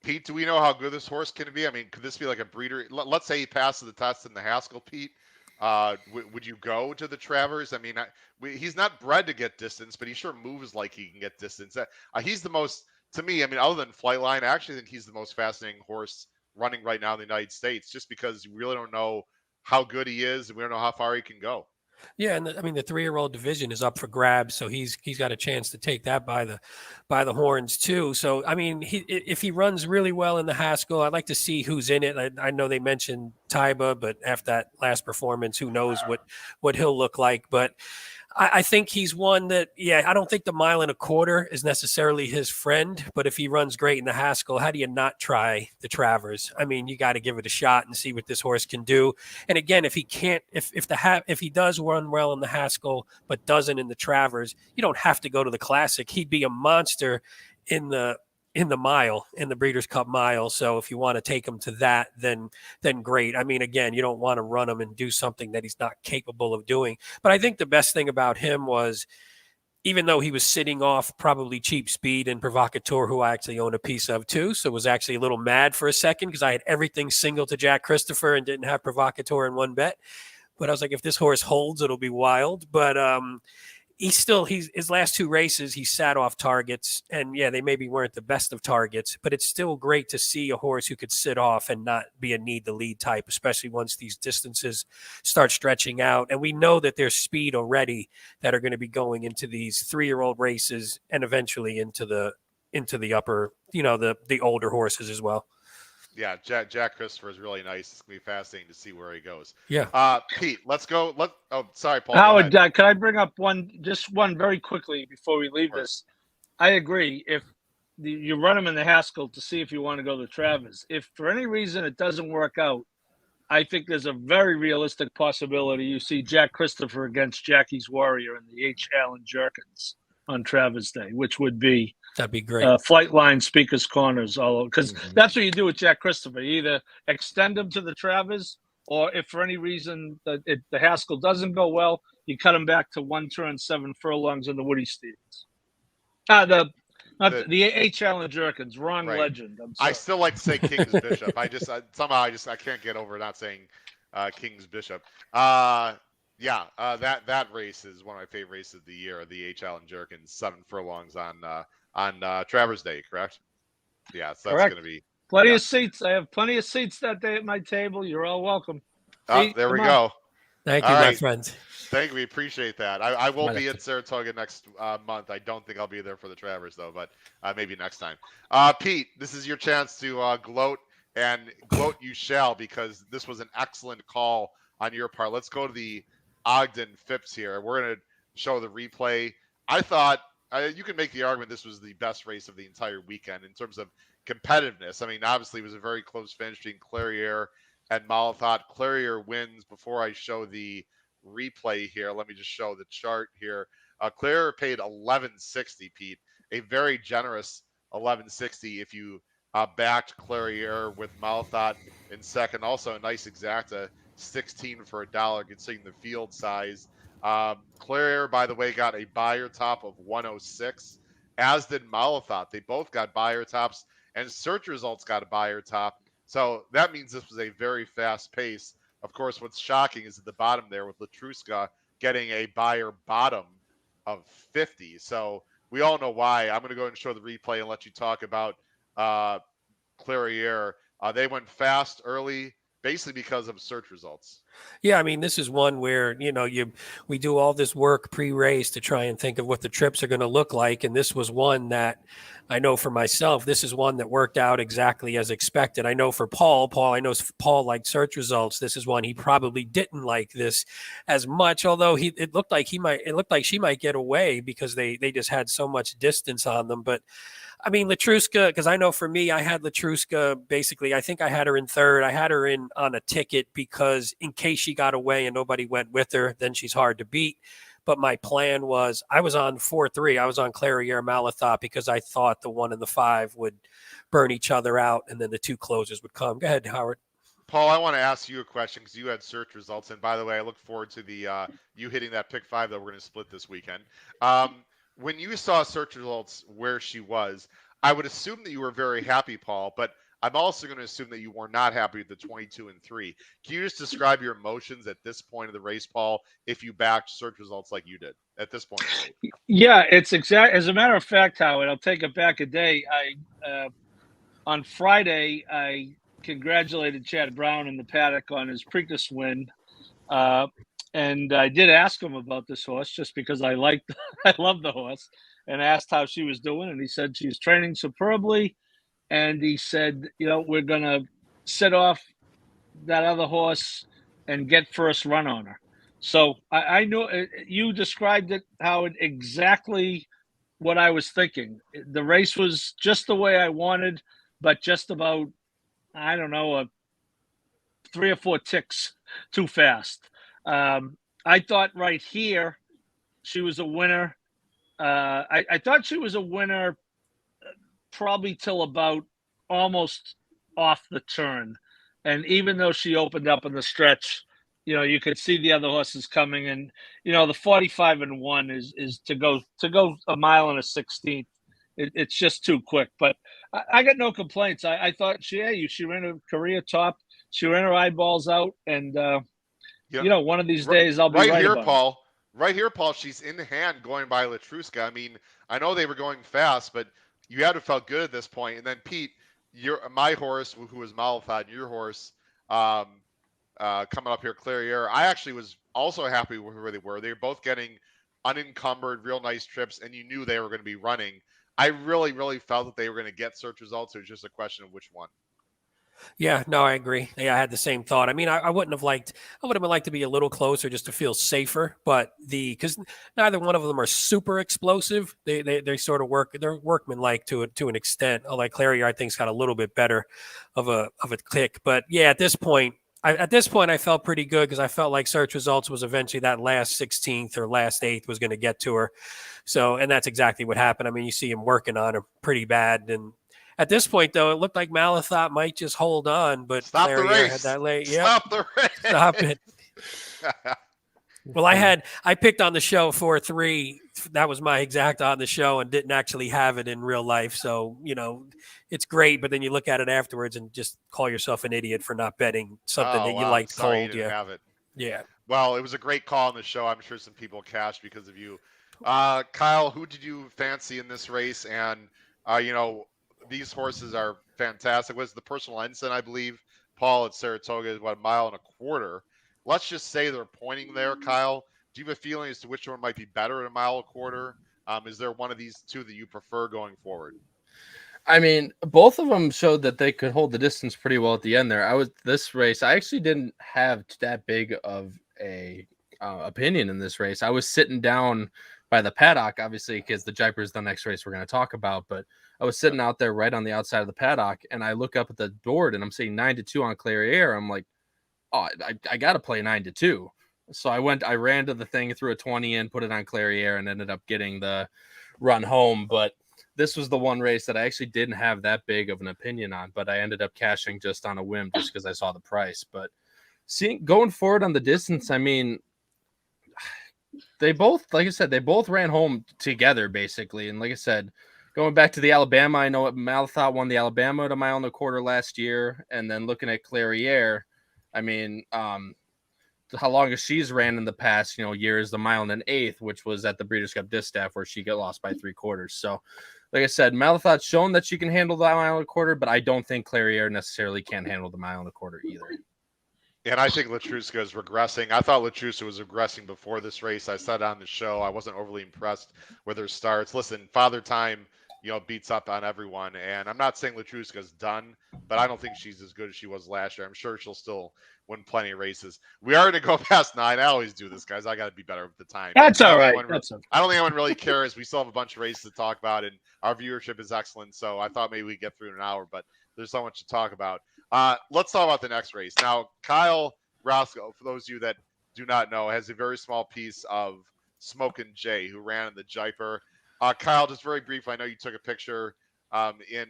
Speaker 1: Pete, do we know how good this horse can be? I mean, could this be like a breeder? Let's say he passes the test in the Haskell, Pete. Would you go to the Travers? I mean, he's not bred to get distance, but he sure moves like he can get distance. He's the most, to me, I mean, other than Flightline, I actually think he's the most fascinating horse running right now in the United States, just because we really don't know how good he is and we don't know how far he can go.
Speaker 3: Yeah, and I mean the 3-year-old division is up for grabs, so he's got a chance to take that by the horns too. So I mean, if he runs really well in the Haskell, I'd like to see who's in it. I know they mentioned Taiba, but after that last performance, who knows what he'll look like. But I think he's one that, yeah, I don't think the 1.25 miles is necessarily his friend, but if he runs great in the Haskell, how do you not try the Travers? I mean, you got to give it a shot and see what this horse can do. And again, if he can't, if he does run well in the Haskell but doesn't in the Travers, you don't have to go to the Classic. He'd be a monster in the mile, in the Breeders' Cup Mile. So if you want to take him to that, then great. I mean, again, you don't want to run him and do something that he's not capable of doing. But I think the best thing about him was, even though he was sitting off probably Cheap Speed and Provocateur, who I actually own a piece of too, so was actually a little mad for a second because I had everything single to Jack Christopher and didn't have Provocateur in one bet. But I was like, if this horse holds, it'll be wild. But his last 2 races, he sat off targets, and yeah, they maybe weren't the best of targets, but it's still great to see a horse who could sit off and not be a need the lead type, especially once these distances start stretching out. And we know that there's speed already that are going to be going into these 3-year-old races and eventually into the upper, the older horses as well.
Speaker 1: Yeah, Jack Christopher is really nice. It's gonna be fascinating to see where he goes.
Speaker 3: Yeah.
Speaker 1: Pete, let's go. Sorry, Paul.
Speaker 4: Howard, could I bring up one very quickly before we leave this? I agree. If you run him in the Haskell to see if you want to go to Travers, if for any reason it doesn't work out, I think there's a very realistic possibility you see Jack Christopher against Jackie's Warrior in the H. Allen Jerkins on Travers Day, which would be,
Speaker 3: that'd be great.
Speaker 4: Flightline, Speaker's Corners, all because that's what you do with Jack Christopher. You either extend him to the Travers, or if for any reason the Haskell doesn't go well, you cut him back to 1 turn 7 furlongs in the Woody Stevens. The H. Allen Jerkins, wrong
Speaker 1: right.
Speaker 4: legend.
Speaker 1: I still like to say King's Bishop. I can't get over not saying King's Bishop. Yeah, that race is one of my favorite races of the year. The H. Allen Jerkins 7 furlongs on Travers Day, correct? Yeah, so that's going to be
Speaker 4: plenty of seats. I have plenty of seats that day at my table. You're all welcome.
Speaker 1: There we go.
Speaker 3: Thank you, my friends.
Speaker 1: Thank you. We appreciate that. I will be at Saratoga next month. I don't think I'll be there for the Travers, though, but maybe next time. Pete, this is your chance to gloat, and gloat you shall, because this was an excellent call on your part. Let's go to the Ogden Phipps here. We're going to show the replay. I thought you can make the argument this was the best race of the entire weekend in terms of competitiveness. I mean, obviously, it was a very close finish between Clarier and Malathot. Clarier wins. Before I show the replay here, let me just show the chart here. Clarier paid $11.60, Pete, a very generous $11.60 if you backed Clarier with Malathot in second. Also a nice exacta, 16 for $1 considering the field size. Clarier, by the way, got a buyer top of 106, as did Malathot. They both got buyer tops, and Search Results got a buyer top. So that means this was a very fast pace. Of course, what's shocking is at the bottom there with Latruska getting a buyer bottom of 50. So we all know why. I'm going to go ahead and show the replay and let you talk about Clarier. They went fast early, basically because of Search Results.
Speaker 3: Yeah, I mean, this is one where, we do all this work pre-race to try and think of what the trips are going to look like. And this was one that I know for myself, this is one that worked out exactly as expected. I know for Paul, I know Paul liked Search Results. This is one he probably didn't like this as much, although it looked like she might get away because they just had so much distance on them. But I mean, Latruska, because I know for me, I had Latruska basically, I think I had her in third. I had her in on a ticket because in case she got away and nobody went with her, then she's hard to beat. But my plan was I was on 4-3. I was on Clariere Malathaat because I thought the 1 and the 5 would burn each other out, and then the 2 closers would come. Go ahead, Howard.
Speaker 1: Paul, I want to ask you a question because you had search results, and by the way, I look forward to the you hitting that pick 5 that we're going to split this weekend. When you saw search results where she was, I would assume that you were very happy, Paul. But I'm also going to assume that you were not happy with the 22 and 3. Can you just describe your emotions at this point of the race, Paul? If you backed search results like you did at this point in the week.
Speaker 4: Yeah, it's exact. As a matter of fact, Howard, I'll take it back a day. On Friday, I congratulated Chad Brown in the paddock on his Preakness win, and I did ask him about this horse just because I love the horse, and asked how she was doing, and he said she's training superbly, and he said, we're gonna set off that other horse and get first run on her. So I know you described it, Howard, exactly what I was thinking. The race was just the way I wanted, but just about, I don't know, 3 or 4 ticks too fast. I thought right here she was a winner. I thought she was a winner probably till about almost off the turn. And even though she opened up in the stretch, you could see the other horses coming, and the 45 and 1 is to go a mile and a 16th. It's just too quick, but I got no complaints. I thought she ran a career top. She ran her eyeballs out, and one of these days I'll be right
Speaker 1: here,
Speaker 4: about
Speaker 1: Paul. Right here, Paul. She's in hand going by Latruska. I mean, I know they were going fast, but you had to felt good at this point. And then Pete, my horse, who was Malathaat, your horse, coming up here, Clariere. I actually was also happy with where they were. They were both getting unencumbered, real nice trips, and you knew they were going to be running. I really, really felt that they were going to get search results. It was just a question of which one.
Speaker 3: Yeah, no, I agree. Yeah, I had the same thought. I mean, I would have liked to be a little closer just to feel safer, but because neither one of them are super explosive. They sort of they're workmanlike to an extent. Like Clariere, I think's got a little bit better of a click. But yeah, at this point, I felt pretty good because I felt like search results was eventually that last 16th or last 8th was going to get to her. So, and that's exactly what happened. I mean, you see him working on her pretty bad, and at this point, though, it looked like Malathaat might just hold on, but Clariere had that late. Yep.
Speaker 1: Stop the race.
Speaker 3: Stop it. Well, I picked on the show 4-3. That was my exact on the show and didn't actually have it in real life. So, it's great, but then you look at it afterwards and just call yourself an idiot for not betting something that you liked
Speaker 1: sorry
Speaker 3: cold.
Speaker 1: You didn't have it.
Speaker 3: Yeah.
Speaker 1: Well, it was a great call on the show. I'm sure some people cashed because of you. Kyle, who did you fancy in this race? And, these horses are fantastic. Was the personal ensign, I believe, Paul at Saratoga, is a mile and a quarter. Let's just say they're pointing there, Kyle. Do you have a feeling as to which one might be better at a mile and a quarter? Is there one of these two that you prefer going forward?
Speaker 2: I mean, both of them showed that they could hold the distance pretty well at the end there. This race, I actually didn't have that big of a opinion in this race. I was sitting down by the paddock, obviously, because the Jaipur is the next race we're going to talk about, but I was sitting out there right on the outside of the paddock, and I look up at the board, and I'm seeing 9-2 on Clariere. I'm like, oh, I got to play 9-2. So I ran to the thing, threw a 20 in, put it on Clariere, and ended up getting the run home. But this was the one race that I actually didn't have that big of an opinion on, but I ended up cashing just on a whim just because I saw the price. But going forward on the distance, I mean, they both, like I said, they both ran home together, basically. And like I said, going back to the Alabama, I know Malathaat won the Alabama at a mile and a quarter last year. And then looking at Clariere, I mean, how long as she's ran in the past, years, the mile and an eighth, which was at the Breeders' Cup Distaff where she got lost by 3/4. So, like I said, Malathaat's shown that she can handle the mile and a quarter, but I don't think Clariere necessarily can handle the mile and a quarter either.
Speaker 1: And I think Latruska is regressing. I thought Latruska was regressing before this race. I said on the show I wasn't overly impressed with her starts. Listen, Father Time, beats up on everyone. And I'm not saying Latruska's done, but I don't think she's as good as she was last year. I'm sure she'll still win plenty of races. We are going to go past 9. I always do this, guys. I got to be better with the time.
Speaker 4: That's all right.
Speaker 1: I don't think anyone really cares. We still have a bunch of races to talk about, and our viewership is excellent. So I thought maybe we'd get through in an hour, but there's so much to talk about. Let's talk about the next race. Now, Kyle Roscoe, for those of you that do not know, has a very small piece of Smokin' Jay, who ran in the Jaipur. Kyle, just very briefly, I know you took a picture in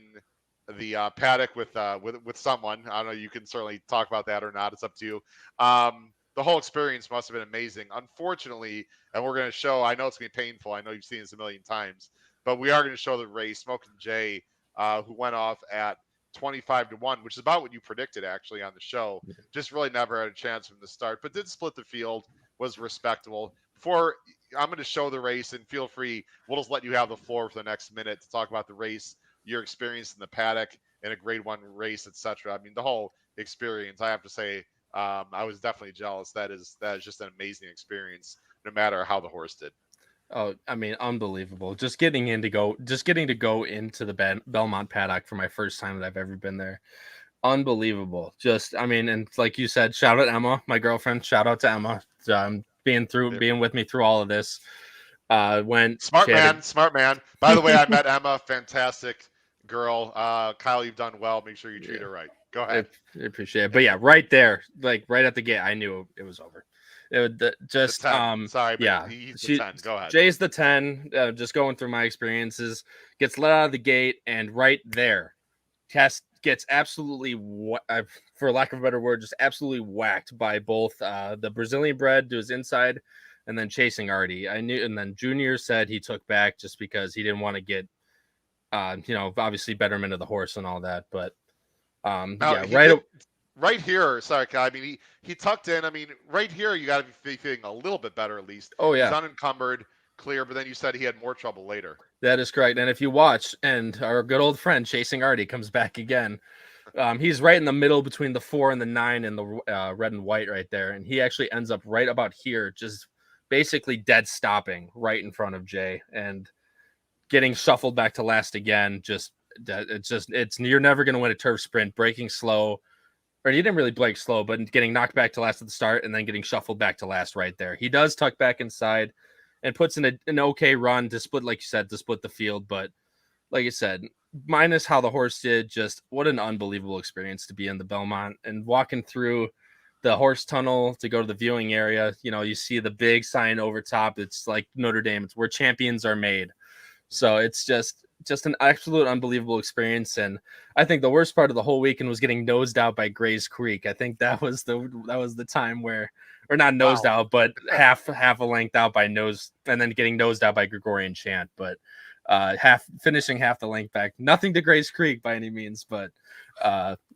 Speaker 1: the paddock with someone. I don't know. You can certainly talk about that or not. It's up to you. The whole experience must have been amazing. Unfortunately, and we're going to show. I know it's going to be painful. I know you've seen this a million times, but we are going to show the race. Smokin' Jay, who went off at 25-1, which is about what you predicted actually on the show. Just really never had a chance from the start, but did split the field. Was respectable. Before I'm going to show the race, and feel free. We'll just let you have the floor for the next minute to talk about the race, your experience in the paddock, in a Grade 1 race, etc. I mean, the whole experience. I have to say, I was definitely jealous. That is just an amazing experience, no matter how the horse did.
Speaker 2: Oh, I mean, unbelievable! Just getting to go into the Belmont paddock for my first time that I've ever been there. Unbelievable. Just, I mean, and like you said, shout out Emma, my girlfriend. Shout out to Emma, being with me through all of this.
Speaker 1: Smart man. By the way, I met Emma, fantastic girl. Kyle, you've done well. Make sure you treat her right. Go ahead.
Speaker 2: I appreciate it. But yeah, right there, like right at the gate, I knew it was over. Just
Speaker 1: the 10. Sorry, but
Speaker 2: yeah,
Speaker 1: he's the 10. Go ahead.
Speaker 2: Jay's the 10. Just going through my experiences, gets let out of the gate, and right there, gets absolutely, for lack of a better word, just absolutely whacked by both the Brazilian bred to his inside, and then chasing Artie. I knew, and then Junior said he took back just because he didn't want to get, obviously betterment of the horse and all that. But
Speaker 1: right here. Sorry, Kyle. I mean, he tucked in. I mean, right here, you got to be feeling a little bit better at least.
Speaker 2: Oh yeah,
Speaker 1: he's unencumbered, clear. But then you said he had more trouble later.
Speaker 2: That is correct. And if you watch, and our good old friend Chasing Artie comes back again, he's right in the middle between the 4 and the 9 and the red and white right there. And he actually ends up right about here, just basically dead stopping right in front of Jay and getting shuffled back to last again. You're never going to win a turf sprint, breaking slow. Or he didn't really break slow, but getting knocked back to last at the start and then getting shuffled back to last right there. He does tuck back inside and puts in an okay run to split, like you said, to split the field. But like you said, minus how the horse did, just what an unbelievable experience to be in the Belmont and walking through the horse tunnel to go to the viewing area. You see the big sign over top. It's like Notre Dame. It's where champions are made. So it's just an absolute unbelievable experience. And I think the worst part of the whole weekend was getting nosed out by Gray's Creek. I think that was the time where, or not nosed out, but half a length out by nose, and then getting nosed out by Gregorian Chant. But finishing half the length back. Nothing to Gray's Creek by any means, but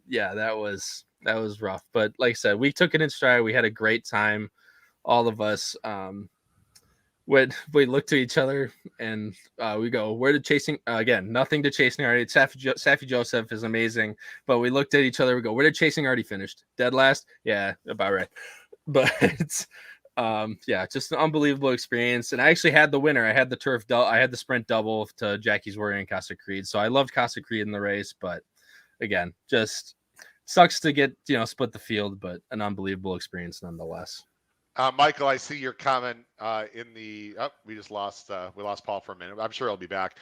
Speaker 2: yeah, that was rough. But like I said, we took it in stride. We had a great time, all of us. When we look to each other and we go, where did Chasing again? Nothing to Chasing Artie. Safi Joseph is amazing, but we looked at each other. We go, where did Chasing Artie finish? Dead last? Yeah, about right. But it's just an unbelievable experience. And I actually had the winner. I had the sprint double to Jackie's Warrior and Casa Creed. So I loved Casa Creed in the race, but again, just sucks to get split the field, but an unbelievable experience nonetheless.
Speaker 1: Michael, I see your comment in the. Oh, we lost Paul for a minute. I'm sure he'll be back.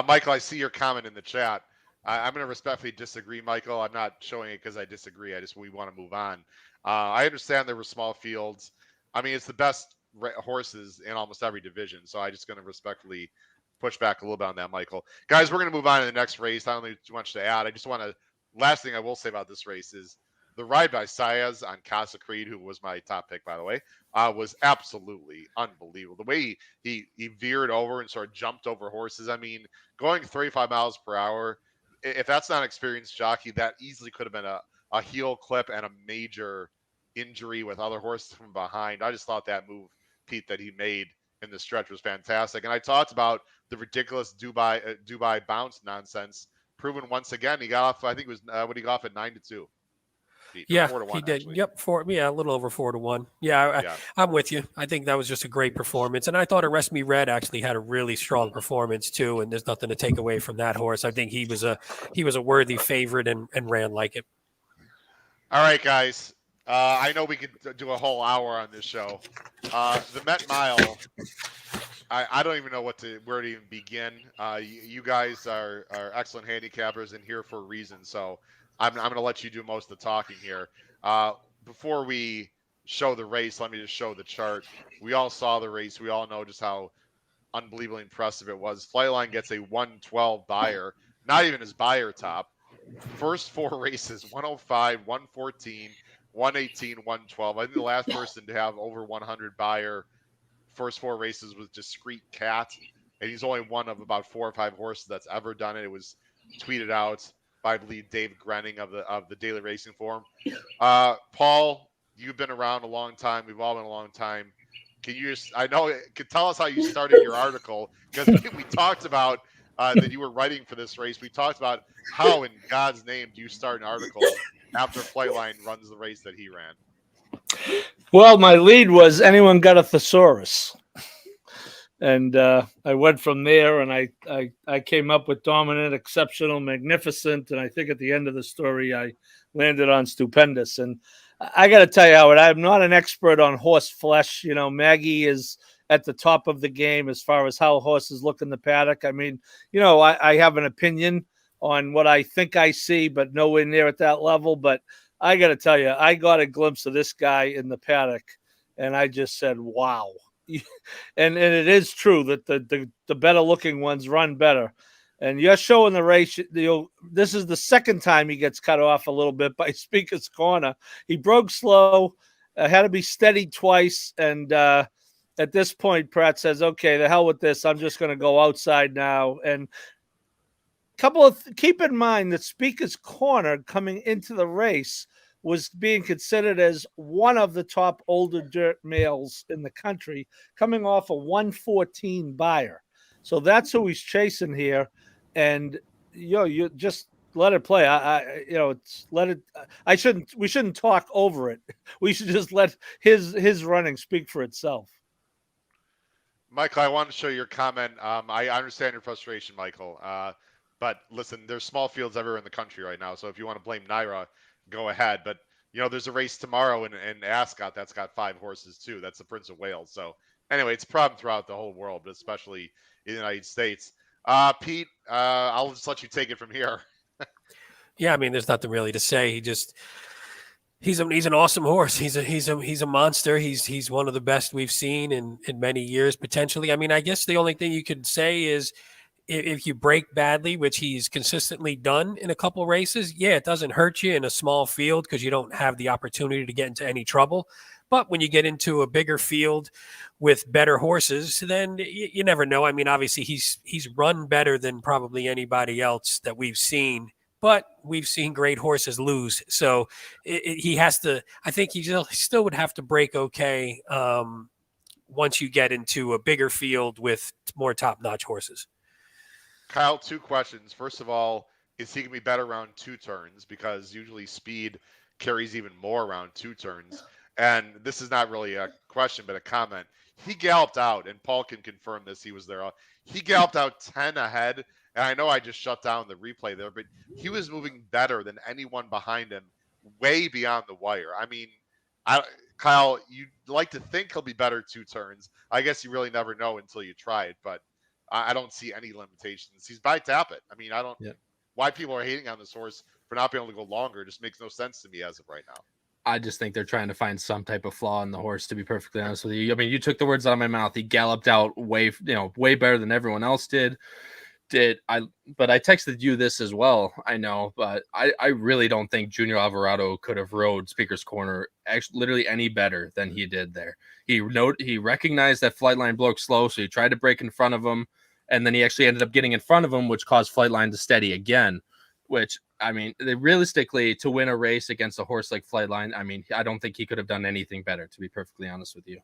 Speaker 1: Michael, I see your comment in the chat. I'm going to respectfully disagree, Michael. I'm not showing it because I disagree. We want to move on. I understand there were small fields. I mean, it's the best horses in almost every division. So I'm just going to respectfully push back a little bit on that, Michael. Guys, we're going to move on to the next race. I don't have too much to add. I just want to. Last thing I will say about this race is the ride by Saez on Casa Creed, who was my top pick, by the way, was absolutely unbelievable. The way he veered over and sort of jumped over horses. I mean, going 35 miles per hour, if that's not an experienced jockey, that easily could have been a heel clip and a major injury with other horses from behind. I just thought that move, Pete, that he made in the stretch was fantastic. And I talked about the ridiculous Dubai bounce nonsense proven once again. He got off, I think it was, he got off at 9-2.
Speaker 3: Yeah, 4-1, he did. Actually. Yep, a little over 4-1. Yeah, I'm with you. I think that was just a great performance, and I thought Arrest Me Red actually had a really strong performance too. And there's nothing to take away from that horse. I think he was a worthy favorite and ran like it.
Speaker 1: All right, guys. I know we could do a whole hour on this show. The Met Mile. I don't even know where to even begin. You guys are excellent handicappers and here for a reason. So I'm going to let you do most of the talking here. Before we show the race, let me just show the chart. We all saw the race. We all know just how unbelievably impressive it was. Flightline gets a 112 buyer, not even his buyer top. First four races 105, 114, 118, 112. I think the last person to have over 100 buyer first four races was Discreet Cat, and he's only one of about 4 or 5 horses that's ever done it. It was tweeted out by, I believe, Dave Grenning of the Daily Racing Forum. Paul, you've been around a long time. We've all been a long time. Can you just, I know, can tell us how you started your article? Because we talked about that you were writing for this race. We talked about how in God's name do you start an article after Flightline runs the race that he ran?
Speaker 4: Well, my lead was anyone got a thesaurus. And I went from there, and I came up with dominant, exceptional, magnificent, and I think at the end of the story, I landed on stupendous. And I got to tell you, Howard, I'm not an expert on horse flesh. You know, Maggie is at the top of the game as far as how horses look in the paddock. I mean, you know, I have an opinion on what I think I see, but nowhere near at that level. But I got to tell you, I got a glimpse of this guy in the paddock, and I just said, wow. And it is true that the better looking ones run better. And you're showing the race. This is the second time he gets cut off a little bit by Speaker's Corner. He broke slow, had to be steady twice. And at this point, Pratt says, okay, the hell with this. I'm just going to go outside now. And keep in mind that Speaker's Corner coming into the race was being considered as one of the top older dirt males in the country, coming off a 114 buyer. So that's who he's chasing here. And you just let it play. We shouldn't talk over it. We should just let his running speak for itself.
Speaker 1: Michael, I want to show your comment. I understand your frustration, Michael. But listen, there's small fields everywhere in the country right now. So if you want to blame Naira, go ahead. But there's a race tomorrow in Ascot that's got 5 horses too. That's the Prince of Wales. So anyway, it's a problem throughout the whole world, but especially in the United States. Pete, I'll just let you take it from here.
Speaker 3: Yeah, I mean, there's nothing really to say. He's an awesome horse. He's a monster. He's one of the best we've seen in many years potentially. I mean, I guess the only thing you could say is if you break badly, which he's consistently done in a couple races, yeah, it doesn't hurt you in a small field because you don't have the opportunity to get into any trouble. But when you get into a bigger field with better horses, then you never know. I mean, obviously he's run better than probably anybody else that we've seen. But we've seen great horses lose. So he has to, I think he still would have to break okay once you get into a bigger field with more top-notch horses.
Speaker 1: Kyle, 2 questions. First of all, is he going to be better around 2 turns? Because usually speed carries even more around 2 turns. And this is not really a question, but a comment. He galloped out, and Paul can confirm this. He was there. He galloped out 10 ahead. And I know I just shut down the replay there, but he was moving better than anyone behind him, way beyond the wire. I mean, Kyle, you'd like to think he'll be better 2 turns. I guess you really never know until you try it, but I don't see any limitations. He's by Tappet. I mean, I don't. Yep. Why people are hating on this horse for not being able to go longer just makes no sense to me as of right now.
Speaker 2: I just think they're trying to find some type of flaw in the horse, to be perfectly honest with you. I mean, you took the words out of my mouth. He galloped out way better than everyone else did. But I texted you this as well. I know, but I really don't think Junior Alvarado could have rode Speaker's Corner actually literally any better than he did there. He recognized that Flightline broke slow, so he tried to break in front of him, and then he actually ended up getting in front of him, which caused Flightline to steady again. Which, I mean, realistically, to win a race against a horse like Flightline, I mean, I don't think he could have done anything better, to be perfectly honest with you.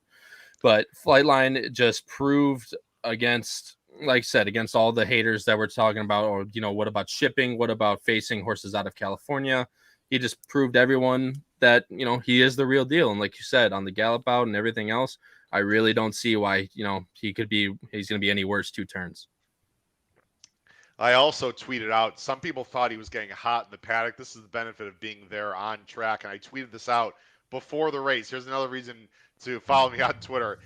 Speaker 2: But Flightline just proved against, like I said, against all the haters that we're talking about, or, what about shipping? What about facing horses out of California? He just proved everyone that, he is the real deal. And like you said, on the gallop out and everything else, I really don't see why, he's going to be any worse 2 turns.
Speaker 1: I also tweeted out, some people thought he was getting hot in the paddock. This is the benefit of being there on track. And I tweeted this out before the race. Here's another reason to follow me on Twitter.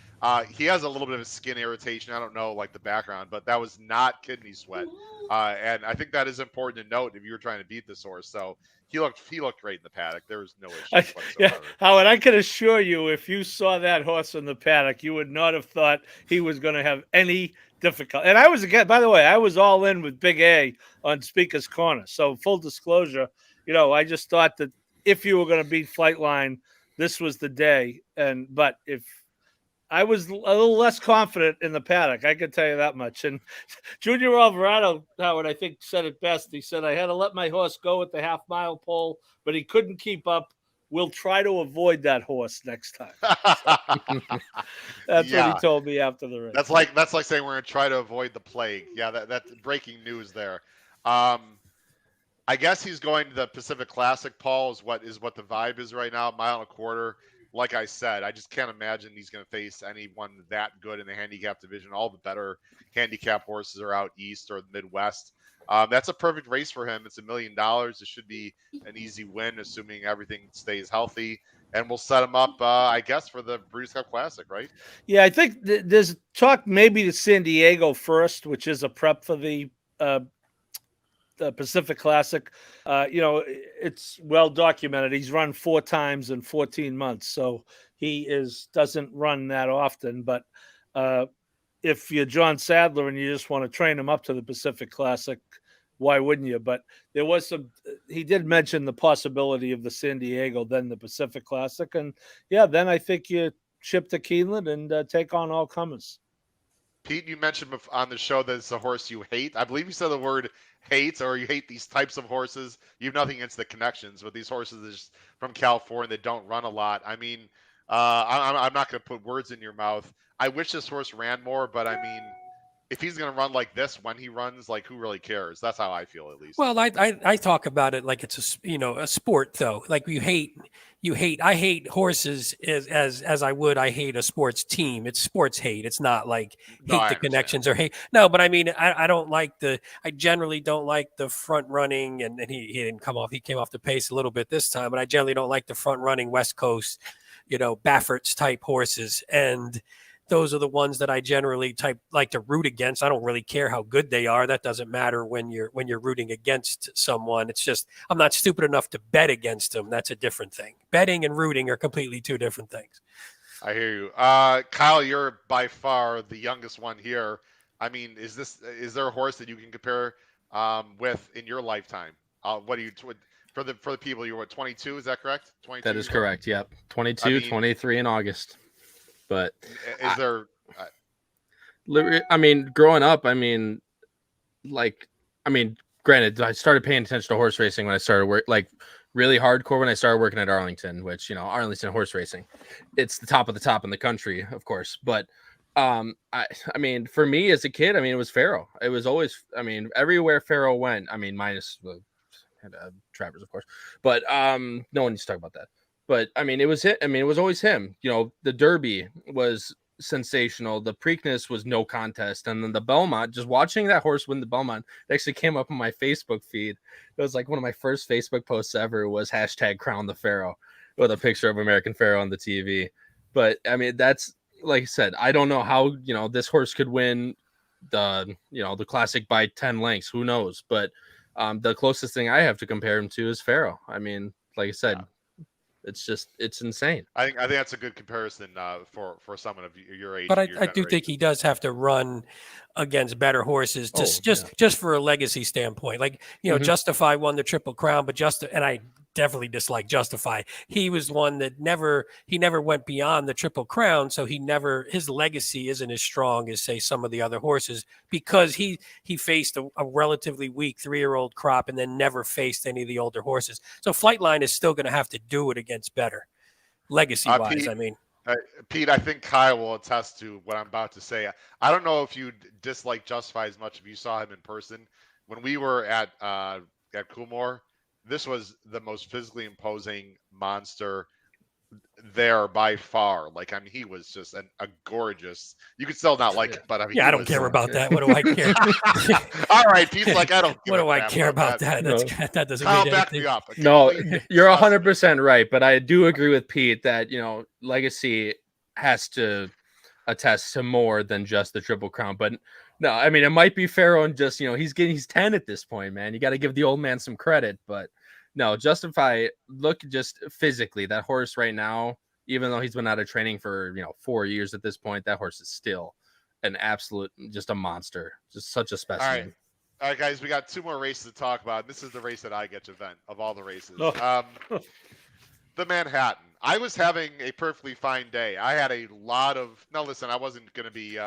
Speaker 1: He has a little bit of skin irritation. I don't know like the background, but that was not kidney sweat. And I think that is important to note if you were trying to beat this horse. So he looked great in the paddock. There was no issues
Speaker 5: Yeah,
Speaker 1: whatsoever.
Speaker 5: Howard, I can assure you, if you saw that horse in the paddock, you would not have thought he was going to have any difficulty. And I was, again, by the way, I was all in with Big A on Speaker's Corner. So full disclosure, I just thought that if you were going to beat Flightline, this was the day. But if I was a little less confident in the paddock, I can tell you that much. And Junior Alvarado, Howard, I think, said it best. He said, I had to let my horse go at the half-mile pole, but he couldn't keep up. We'll try to avoid that horse next time. That's what he told me after the race.
Speaker 1: That's like saying we're going to try to avoid the plague. Yeah, that's breaking news there. I guess he's going to the Pacific Classic, Paul, is what the vibe is right now, mile and a quarter. Like I said, I just can't imagine he's going to face anyone that good in the handicap division. All the better handicap horses are out east or the Midwest. That's a perfect race for him. It's $1 million. It should be an easy win, assuming everything stays healthy. And we'll set him up, I guess, for the Breeders' Cup Classic, right?
Speaker 5: Yeah, I think there's talk maybe to San Diego first, which is a prep for the Pacific Classic. It's well documented. He's run 4 times in 14 months, so he doesn't run that often. But if you're John Sadler and you just want to train him up to the Pacific Classic, why wouldn't you? But there was he did mention the possibility of the San Diego, then the Pacific Classic. And yeah, then I think you ship to Keeneland and take on all comers.
Speaker 1: Pete, you mentioned on the show that it's a horse you hate. I believe you said the word hate, or you hate these types of horses. You have nothing against the connections, but these horses from California that don't run a lot. I mean, I'm not going to put words in your mouth. I wish this horse ran more, but I mean, if he's going to run like this when he runs, like, who really cares? That's how I feel, at least.
Speaker 3: Well, I talk about it like it's a sport, though. Like I hate horses as I hate a sports team. It's sports hate. It's not like hate the connections or hate. No, but I mean, I generally don't like the front running, and he didn't come off. He came off the pace a little bit this time, but I generally don't like the front running West Coast, Baffert's type horses. And those are the ones that I generally like to root against. I don't really care how good they are. That doesn't matter when you're rooting against someone. It's just I'm not stupid enough to bet against them. That's a different thing. Betting and rooting are completely two different things.
Speaker 1: I hear you. Kyle, you're by far the youngest one here. I mean, is there a horse that you can compare with in your lifetime? What do you for the people, you're 22, is that correct? 22.
Speaker 2: That is correct. Yep. 22, 23 in August. But
Speaker 1: is there?
Speaker 2: I mean, growing up, granted, I started paying attention to horse racing when I started really hardcore when I started working at Arlington, which Arlington horse racing, it's the top of the top in the country, of course. But I mean, for me as a kid, it was Pharaoh. It was always, everywhere Pharaoh went. Minus Travers, of course, but no one needs to talk about that. But it was it. It was always him. The Derby was sensational. The Preakness was no contest, and then the Belmont. Just watching that horse win the Belmont, it actually came up on my Facebook feed. It was like one of my first Facebook posts ever. Was #Crown the Pharaoh with a picture of American Pharaoh on the TV. But that's like I said. I don't know how this horse could win the Classic by 10 lengths. Who knows? But the closest thing I have to compare him to is Pharaoh. Like I said. Yeah. It's insane.
Speaker 1: I think that's a good comparison for someone of your age.
Speaker 3: But I do think he does have to run against better horses just for a legacy standpoint. Like, Justify won the Triple Crown, but and I definitely dislike Justify. He was one that never went beyond the Triple Crown, so his legacy isn't as strong as, say, some of the other horses, because he faced a relatively weak 3-year-old crop and then never faced any of the older horses. So Flightline is still going to have to do it against better legacy-wise.
Speaker 1: Pete, I think Kyle will attest to what I'm about to say. I don't know if you dislike Justify as much if you saw him in person. When we were at Coolmore, this was the most physically imposing monster there by far. Like, I mean, he was just a gorgeous. You could still not like him, but I mean,
Speaker 3: Yeah,
Speaker 1: he
Speaker 3: I don't
Speaker 1: was,
Speaker 3: care about that. What do I care?
Speaker 1: All right, Pete's like, I don't give
Speaker 3: What
Speaker 1: a
Speaker 3: do I
Speaker 1: crap
Speaker 3: care about that?
Speaker 2: No.
Speaker 3: That doesn't
Speaker 1: Kyle,
Speaker 3: mean
Speaker 1: back me
Speaker 3: anything.
Speaker 1: up.
Speaker 2: No,
Speaker 1: Complete
Speaker 2: you're
Speaker 1: disgusting.
Speaker 2: 100% right, but I do agree with Pete that, Legacy has to attest to more than just the Triple Crown. But no, I mean, it might be Pharaoh and just, he's 10 at this point, man. You got to give the old man some credit, but no, Justify, look just physically, that horse right now, even though he's been out of training for, 4 years at this point, that horse is still an absolute, just a monster, just such a specimen.
Speaker 1: All right, guys, we got 2 more races to talk about. This is the race that I get to vent of all the races.
Speaker 5: Oh.
Speaker 1: The Manhattan. I was having a perfectly fine day. I had a lot of. Now, listen, I wasn't going to be,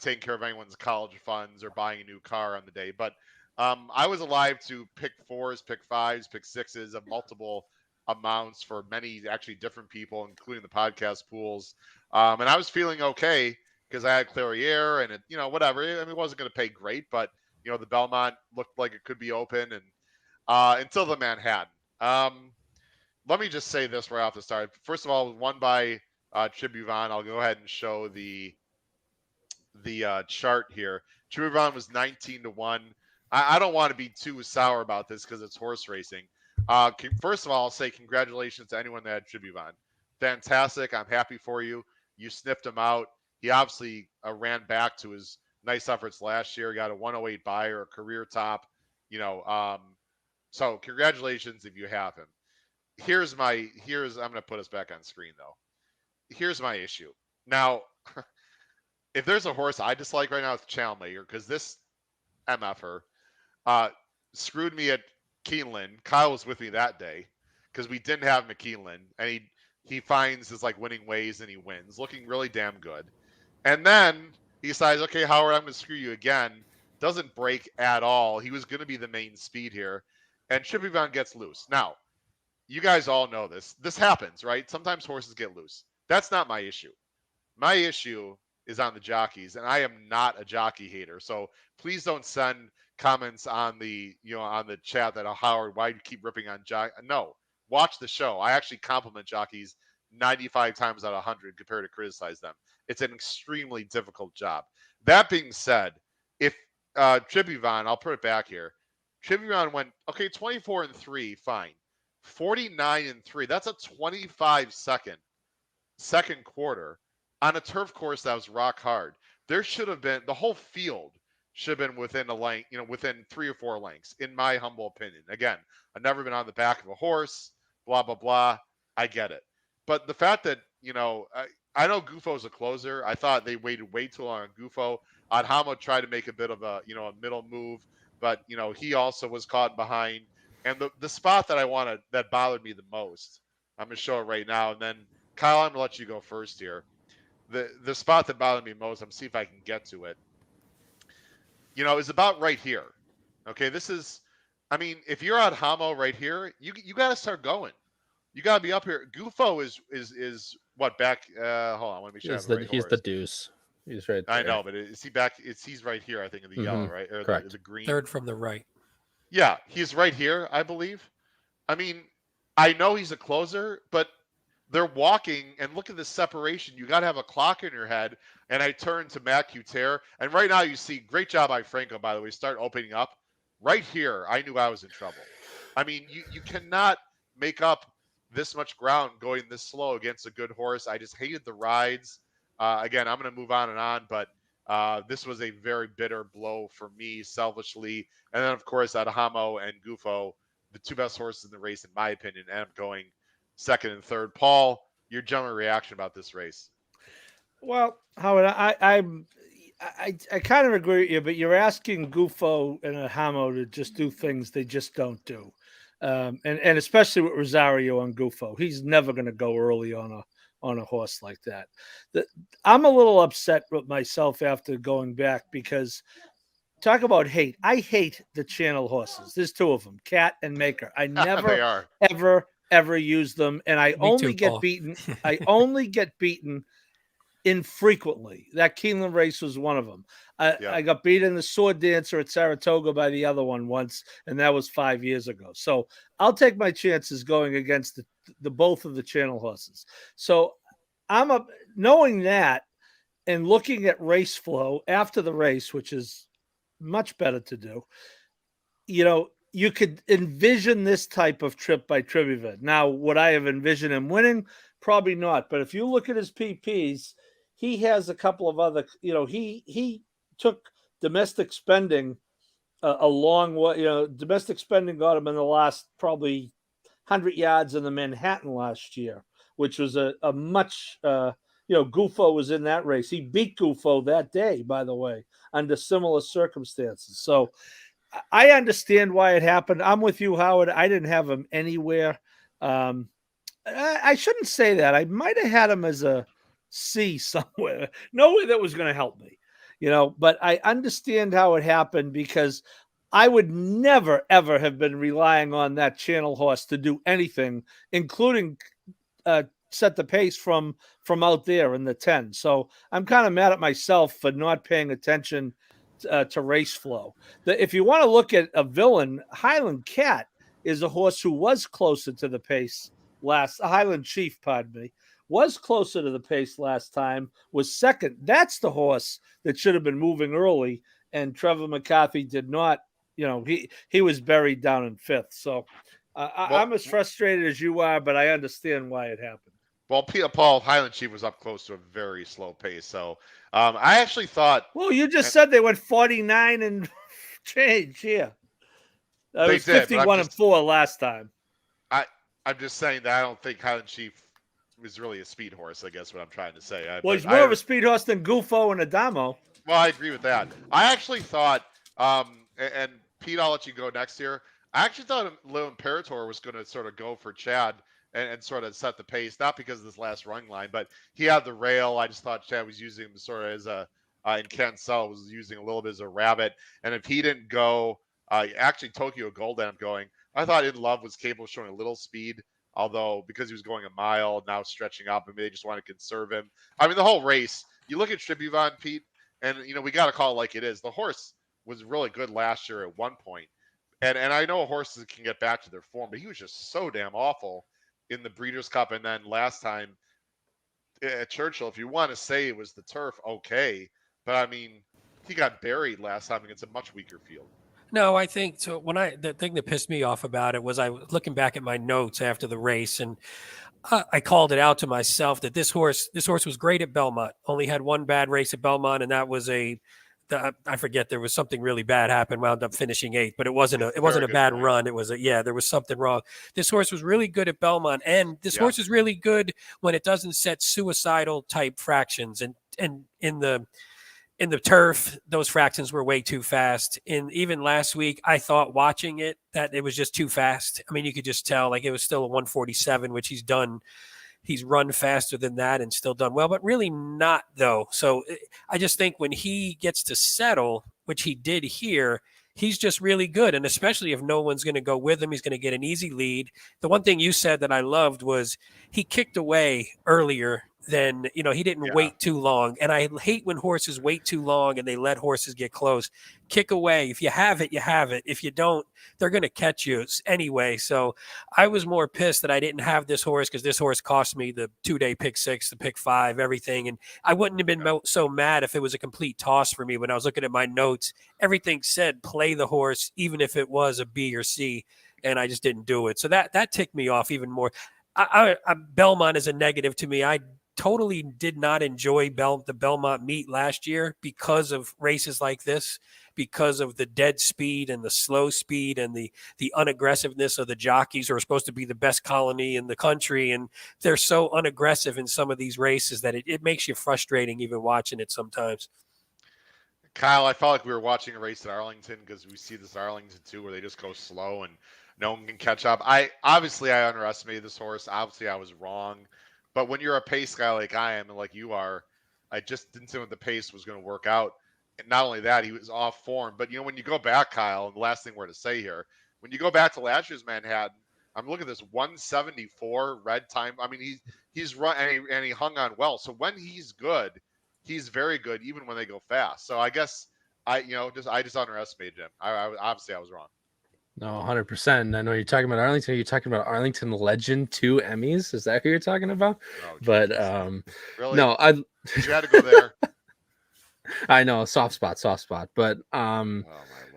Speaker 1: taking care of anyone's college funds or buying a new car on the day, but I was alive to pick 4s, pick 5s, pick 6s of multiple amounts for many actually different people, including the podcast pools. And I was feeling okay because I had Clairiere and it, whatever. I mean, it wasn't going to pay great, but the Belmont looked like it could be open, and until the Manhattan. Let me just say this right off the start. First of all, it was won by Tribuvon. I'll go ahead and show the chart here. Tribuvon was 19-1. I don't want to be too sour about this because it's horse racing. First of all, I'll say congratulations to anyone that had Tribuvon. Fantastic. I'm happy for you. You sniffed him out. He obviously ran back to his nice efforts last year. Got a 108 buyer, a career top. So congratulations if you have him. I'm going to put us back on screen though. Here's my issue. Now, if there's a horse I dislike right now, it's Chalmaker, because this MFer screwed me at Keeneland. Kyle was with me that day because we didn't have him at Keeneland, and he finds his winning ways and he wins, looking really damn good. And then he decides, okay, Howard, I'm going to screw you again. Doesn't break at all. He was going to be the main speed here, and Tribuvon gets loose. Now, you guys all know this. This happens, right? Sometimes horses get loose. That's not my issue. My issue is on the jockeys, and I am not a jockey hater. So please don't send comments on the chat that, Howard, why do you keep ripping on jockey? No, watch the show. I actually compliment jockeys 95 times out of 100 compared to criticize them. It's an extremely difficult job. That being said, if Tribuvon, I'll put it back here. Tribuvon went 24-3, fine. 49-3. That's a 25-second quarter on a turf course that was rock hard. There should have been, the whole field should have been within a length, within 3 or 4 lengths, in my humble opinion. Again, I've never been on the back of a horse, blah, blah, blah. I get it. But the fact that, I know Gufo's a closer. I thought they waited way too long on Gufo. Adhamo tried to make a bit of a middle move, but, he also was caught behind. And the spot that bothered me the most, I'm going to show it right now. And then, Kyle, I'm going to let you go first here. The spot that bothered me most, I'm going to see if I can get to it, is about right here. Okay, this is, if you're at Hamo right here, you got to start going. You got to be up here. Gufo is what, back? Hold on, I want to make sure
Speaker 2: He's the deuce. He's right there.
Speaker 1: I know, but is he back? He's right here, I think, in the yellow, right? Or
Speaker 2: correct.
Speaker 1: The green.
Speaker 3: Third from the right.
Speaker 1: Yeah, he's right here, I believe. I know he's a closer, but they're walking, and look at the separation. You got to have a clock in your head. And I turn to Matt Couture, and right now you see, great job by Franco, by the way, start opening up. Right here, I knew I was in trouble. You cannot make up this much ground going this slow against a good horse. I just hated the rides. Again, I'm going to move on, but this was a very bitter blow for me, selfishly. And then, of course, Adhamo and Gufo, the 2 best horses in the race, in my opinion, end up going second and third. Paul, your general reaction about this race?
Speaker 5: Well, Howard, I kind of agree with you, but you're asking Gufo and Adhamo to just do things they just don't do. And especially with Rosario on Gufo. He's never going to go early on a horse like that. I'm a little upset with myself after going back because talk about hate. I hate the channel horses. There's 2 of them, Cat and Maker. I never, ever use them. And I only get beaten infrequently. That Keeneland race was one of them. I got beat in the Sword Dancer at Saratoga by the other one once, and that was 5 years ago. So I'll take my chances going against the both of the Channel horses. So I'm knowing that and looking at race flow after the race, which is much better to do. You could envision this type of trip by Tribuvet. Now, would I have envisioned him winning? Probably not. But if you look at his PPs, he has a couple of other. He took domestic spending a long way. Domestic spending got him in the last probably 100 yards in the Manhattan last year, which was a much. Gufo was in that race. He beat Gufo that day, by the way, under similar circumstances. So I understand why it happened. I'm with you, Howard. I didn't have him anywhere. I shouldn't say that. I might have had him as a C somewhere. No way that was going to help me, but I understand how it happened because I would never, ever have been relying on that Channel horse to do anything, including set the pace from out there in the 10. So I'm kind of mad at myself for not paying attention to race flow. If you want to look at a villain, Highland Cat is a horse who was closer to the pace Highland Chief, pardon me, was closer to the pace last time, was second. That's the horse that should have been moving early, and Trevor McCarthy did not. He was buried down in fifth. So I'm as frustrated as you are, but I understand why it happened.
Speaker 1: Well, Paul Highland Chief was up close to a very slow pace. So I actually thought.
Speaker 5: Well, you just said they went 49 and change. Yeah. That was 51-4 last time.
Speaker 1: I'm just saying that I don't think Highland Chief was really a speed horse, I guess what I'm trying to say.
Speaker 5: He's more of a speed horse than Gufo and Adamo.
Speaker 1: Well, I agree with that. I actually thought, and Pete, I'll let you go next year. I actually thought Lil Imperator was going to sort of go for Chad and sort of set the pace, not because of this last running line, but he had the rail. I just thought Chad was using him sort of as and Ken Sell was using a little bit as a rabbit. And if he didn't go, actually Tokyo Gold ended up going. I thought In Love was capable of showing a little speed, although because he was going a mile, now stretching up, and they just want to conserve him. I mean, the whole race, you look at Tribuvon, Pete, and, we got to call it like it is. The horse was really good last year at one point. And I know horses can get back to their form, but he was just so damn awful in the Breeders' Cup. And then last time at Churchill, if you want to say it was the turf, okay. But, I mean, he got buried last time against a much weaker field.
Speaker 3: No, I think so. The thing that pissed me off about it was I was looking back at my notes after the race, and I called it out to myself that this horse was great at Belmont. Only had one bad race at Belmont, and that was I forget, there was something really bad happened. Wound up finishing 8th, but it wasn't a bad run. It was there was something wrong. This horse was really good at Belmont, and this horse is really good when it doesn't set suicidal type fractions. And in the turf, those fractions were way too fast. And even last week, I thought watching it that it was just too fast. I mean, you could just tell, like, it was still a 147, which he's done. He's run faster than that and still done well, but really not, though. So I just think when he gets to settle, which he did here, he's just really good. And especially if no one's going to go with him, he's going to get an easy lead. The one thing you said that I loved was he kicked away earlier than, he didn't wait too long. And I hate when horses wait too long and they let horses get close. Kick away. If you have it, you have it. If you don't, they're going to catch you anyway. So I was more pissed that I didn't have this horse because this horse cost me the 2-day pick 6, the pick 5, everything. And I wouldn't have been so mad if it was a complete toss for me. When I was looking at my notes, everything said play the horse, even if it was a B or C, and I just didn't do it. So that ticked me off even more. Belmont is a negative to me. I totally did not enjoy the Belmont meet last year because of races like this, because of the dead speed and the slow speed and the unaggressiveness of the jockeys who are supposed to be the best colony in the country. And they're so unaggressive in some of these races that it makes you frustrating even watching it sometimes.
Speaker 1: Kyle, I felt like we were watching a race at Arlington because we see this Arlington too, where they just go slow and no one can catch up. I underestimated this horse. Obviously, I was wrong. But when you're a pace guy like I am and like you are, I just didn't think the pace was going to work out. And not only that, he was off form. But, when you go back, Kyle, and the last thing we're to say here, when you go back to last year's Manhattan, I'm looking at this 174 red time. I mean, he's run and he hung on well. So when he's good, he's very good, even when they go fast. So I guess I just underestimated him. Obviously I was wrong.
Speaker 2: No, 100%. I know you're talking about Arlington. You're talking about Arlington Legend 2 Emmys. Is that who you're talking about?
Speaker 1: Oh,
Speaker 2: but
Speaker 1: really?
Speaker 2: No,
Speaker 1: you had to go there.
Speaker 2: I know, soft spot. But
Speaker 1: oh my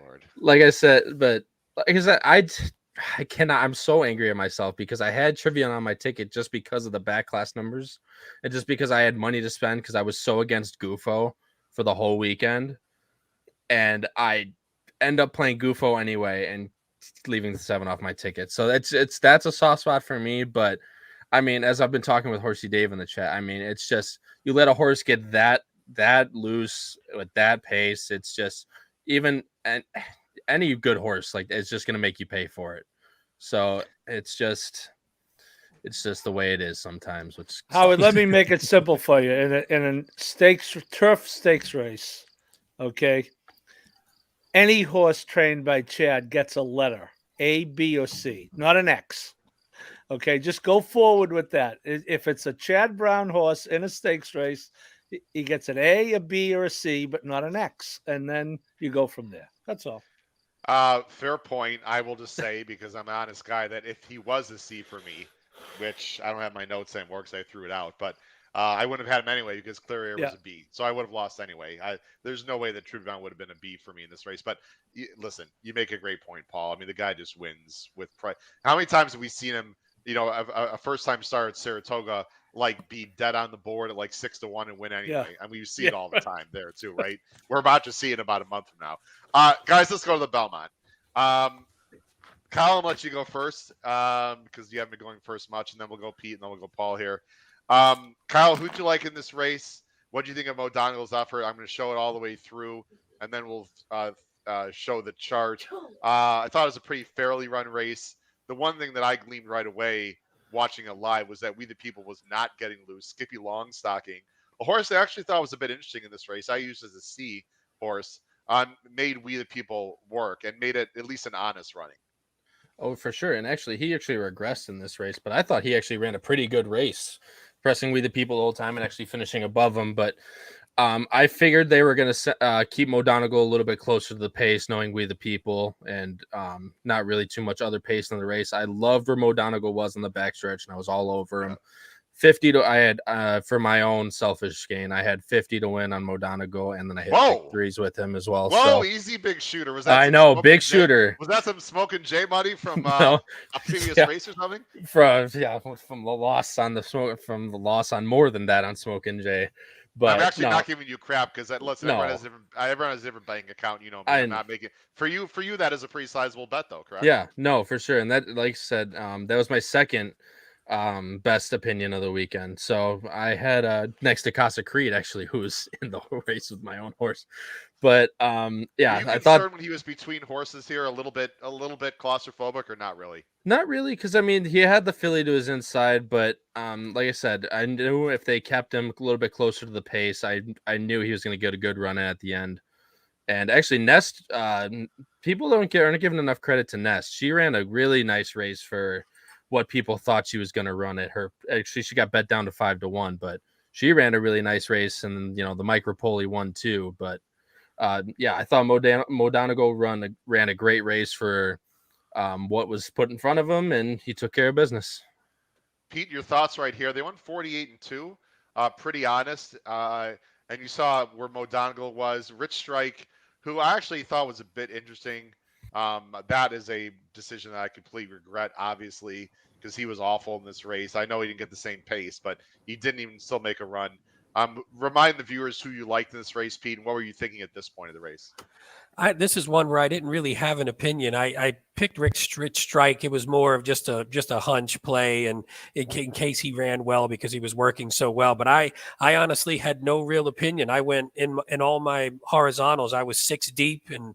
Speaker 1: lord.
Speaker 2: Like I said, but like I said, I cannot. I'm so angry at myself because I had Trivian on my ticket just because of the back class numbers, and just because I had money to spend because I was so against Gufo for the whole weekend, and I end up playing Gufo anyway and leaving the 7 off my ticket. So that's a soft spot for me. But I mean, as I've been talking with Horsey Dave in the chat, I mean, it's just you let a horse get that loose with that pace. It's just any good horse, like, it's just going to make you pay for it. So it's just the way it is sometimes.
Speaker 5: Howard, let me make it simple for you. In a turf stakes race, okay, any horse trained by Chad gets a letter, A, B, or C, not an X. Okay, just go forward with that. If it's a Chad Brown horse in a stakes race, he gets an A, a B, or a C, but not an X. And then you go from there. That's all.
Speaker 1: Fair point. I will just say, because I'm an honest guy, that if he was a C for me, which I don't have my notes anymore because I threw it out, but I wouldn't have had him anyway because Clear Air was a B. So I would have lost anyway. There's no way that Trubon would have been a B for me in this race. But listen, you make a great point, Paul. I mean, the guy just wins with pride. How many times have we seen him, a first-time star at Saratoga, like, be dead on the board at like 6-1 and win anyway?
Speaker 5: Yeah.
Speaker 1: And we see it all the time there too, right? We're about to see it about a month from now. Guys, let's go to the Belmont. Kyle, I'll let you go first because you haven't been going first much, and then we'll go Pete, and then we'll go Paul here. Kyle, who'd you like in this race? What do you think of O'Donnell's effort? I'm going to show it all the way through, and then we'll show the chart. I thought it was a pretty fairly run race. The one thing that I gleaned right away watching it live was that We the People was not getting loose. Skippy Longstocking, a horse I actually thought was a bit interesting in this race. I used as a C horse, made We the People work and made it at least an honest running.
Speaker 2: Oh, for sure. And actually, he regressed in this race, but I thought he actually ran a pretty good race, pressing We the People the whole time and actually finishing above him. But I figured they were going to keep Modonegal a little bit closer to the pace, knowing We the People, and not really too much other pace in the race. I loved where Modonegal was in the backstretch, and I was all over him. 50 to I had for my own selfish gain. I had 50 to win on Modonegal, and then I hit big threes with him as well.
Speaker 1: Whoa, easy big shooter. Was that?
Speaker 2: I know, big shooter.
Speaker 1: Was that some Smoking J money from
Speaker 2: no.
Speaker 1: a previous race or something?
Speaker 2: From the loss on the loss on more than that on Smoking J. But
Speaker 1: I'm actually not giving you crap because listen, everyone has a different bank account. You know, I'm not making for you. That is a pretty sizable bet, though, correct?
Speaker 2: Yeah, no, for sure. And that, like I said, that was my second best opinion of the weekend. So I had next to Casa Creed, actually, who was in the race with my own horse. But yeah, I thought
Speaker 1: when he was between horses here, a little bit claustrophobic, or not really?
Speaker 2: Not really, because I mean, he had the filly to his inside, but like I said, I knew if they kept him a little bit closer to the pace, I knew he was going to get a good run at the end. And actually, Nest, people aren't giving enough credit to Nest. She ran a really nice race for what people thought she was going to run at her. Actually, she got bet down to 5-1, but she ran a really nice race, and the Micropoli won too. But yeah, I thought Modonegal ran a great race for what was put in front of him, and he took care of business.
Speaker 1: Pete, your thoughts right here. They won 48-2, pretty honest. And you saw where Modonegal was. Rich Strike, who I actually thought was a bit interesting. That is a decision that I completely regret, obviously, because he was awful in this race. I know he didn't get the same pace, but he didn't even still make a run. Remind the viewers who you liked in this race, Pete, and what were you thinking at this point of the race?
Speaker 3: This is one where I didn't really have an opinion. I picked Rich Strike. It was more of just a hunch play, and in case he ran well because he was working so well. But I honestly had no real opinion. I went in all my horizontals. I was 6 deep, and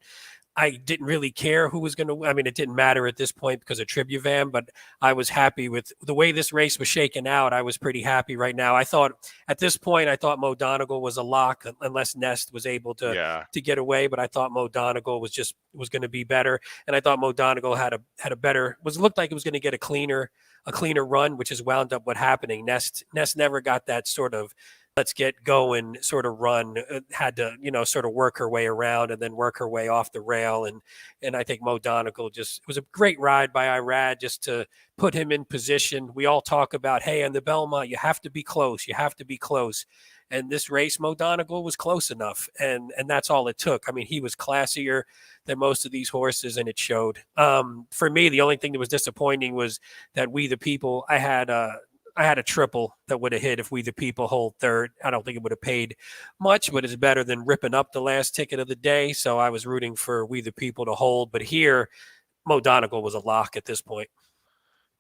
Speaker 3: I didn't really care who was going to. I mean, it didn't matter at this point because of Tribuvan, but I was happy with the way this race was shaken out. I was pretty happy right now. I thought at this point, I thought Mo Donegal was a lock unless Nest was able to
Speaker 1: Yeah.
Speaker 3: get away. But I thought Mo Donegal was going to be better, and I thought Mo Donegal had a better looked like it was going to get a cleaner run, which is wound up what happening. Nest never got that sort of let's get going sort of run, had to, sort of work her way around and then work her way off the rail. And I think Mo Donegal it was a great ride by Irad just to put him in position. We all talk about, hey, on the Belmont, you have to be close. You have to be close. And this race, Mo Donegal was close enough. And that's all it took. I mean, he was classier than most of these horses, and it showed. For me, the only thing that was disappointing was that We the People, I had a triple that would have hit if We the People hold third. I don't think it would have paid much, but it's better than ripping up the last ticket of the day. So I was rooting for We the People to hold. But here, Mo Donegal was a lock at this point.